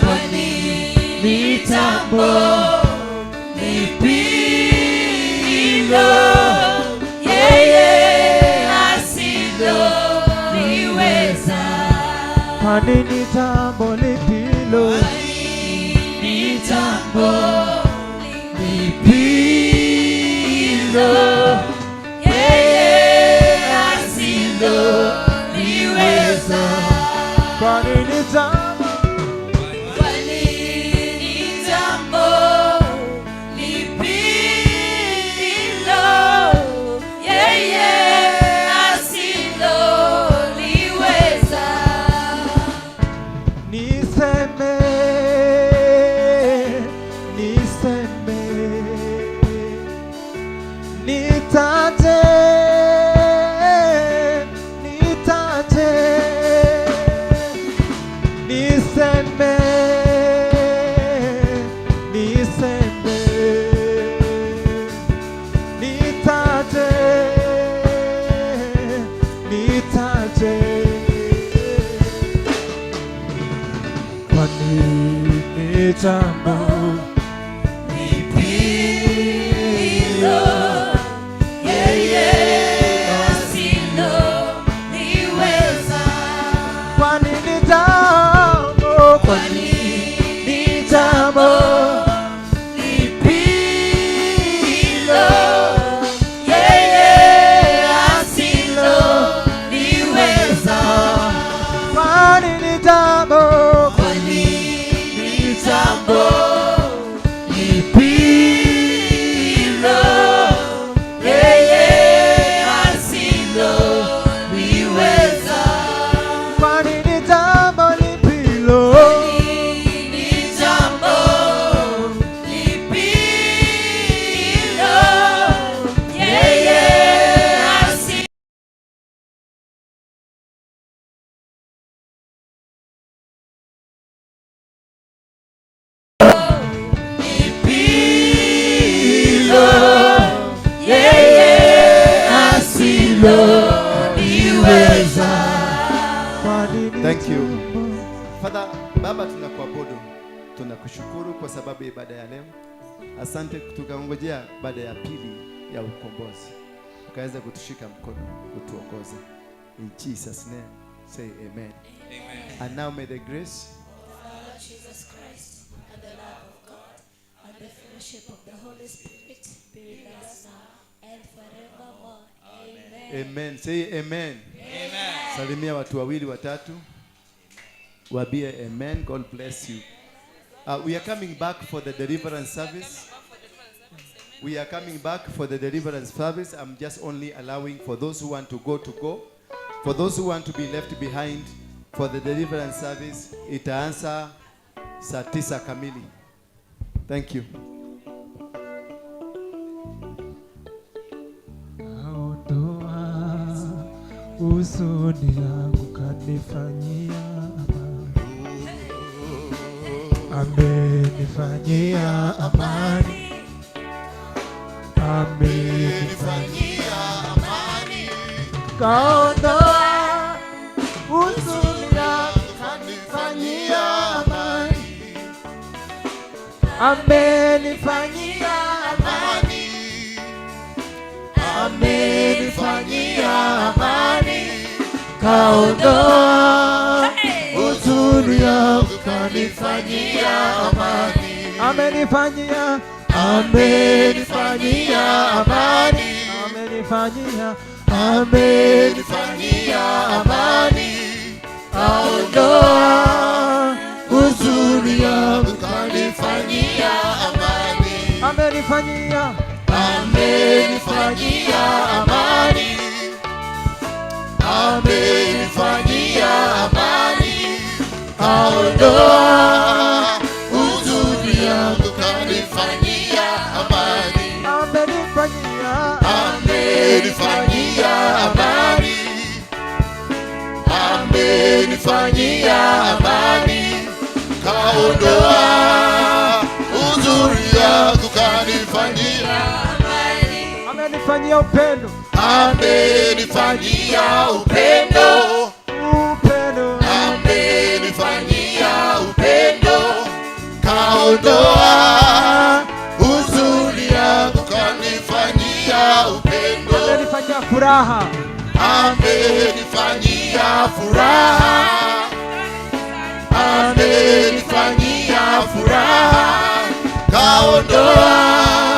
[SPEAKER 9] kwani ni jambo lipilo yeye asiloliweza. Kwani ni jambo lipilo, ni jambo lipilo yeye asiloliweza. Kwani ni jambo, kwani ni jambo lipilo yeye asiloliweza. Niseme, niseme, nitate, nitate, niseme, niseme, nitate, nitate. Kwani ni jambo lipilo yeye asiloliweza. Kwani ni jambo, kwani ni jambo lipilo yeye asiloliweza. Kwani ni jambo, kwani ni jambo lipilo yeye asiloliweza. Kwani ni jambo lipilo, ni jambo lipilo yeye asiloliweza.
[SPEAKER 2] Thank you. Father, Baba, tunakuabudu, tunakushukuru kwa sababu ya ibada ya leo. Asante tukangojea baada ya pili ya ukombozi, ukaweza kutushika mkono, kutuongoza. In Jesus name, say amen.
[SPEAKER 10] Amen.
[SPEAKER 2] And now may the grace
[SPEAKER 6] of our Lord Jesus Christ and the love of God and the fellowship of the Holy Spirit be with us now and forevermore. Amen.
[SPEAKER 2] Amen. Say amen.
[SPEAKER 10] Amen.
[SPEAKER 2] Salimia watu wawili watatu. Wabie amen. God bless you. We are coming back for the deliverance service. We are coming back for the deliverance service. I'm just only allowing for those who want to go. For those who want to be left behind for the deliverance service, itaanza saa 9 kamili. Thank you.
[SPEAKER 9] Huzuni yangu kanifanyia amenifanyia amani, amenifanyia amani, kaondoa huzuni yangu kanifanyia amani, amenifanyia amani, amenifanyia amani, kaondoa huzuni yangu kanifanyia amani, amenifanyia amani, amenifanyia, amenifanyia amani, aondoa huzuni yangu, kanifanyia amani, amenifanyia, amenifanyia amani, amenifanyia amani, aondoa huzuni yangu, kanifanyia amani, amenifanyia, amenifanyia amani, amenifanyia amani, kaondoa huzuni yangu, kanifanyia amani, amenifanyia upendo, amenifanyia upendo, upendo, amenifanyia upendo, kaondoa huzuni yangu, kanifanyia upendo, amenifanyia furaha, amenifanyia furaha, amenifanyia furaha, kaondoa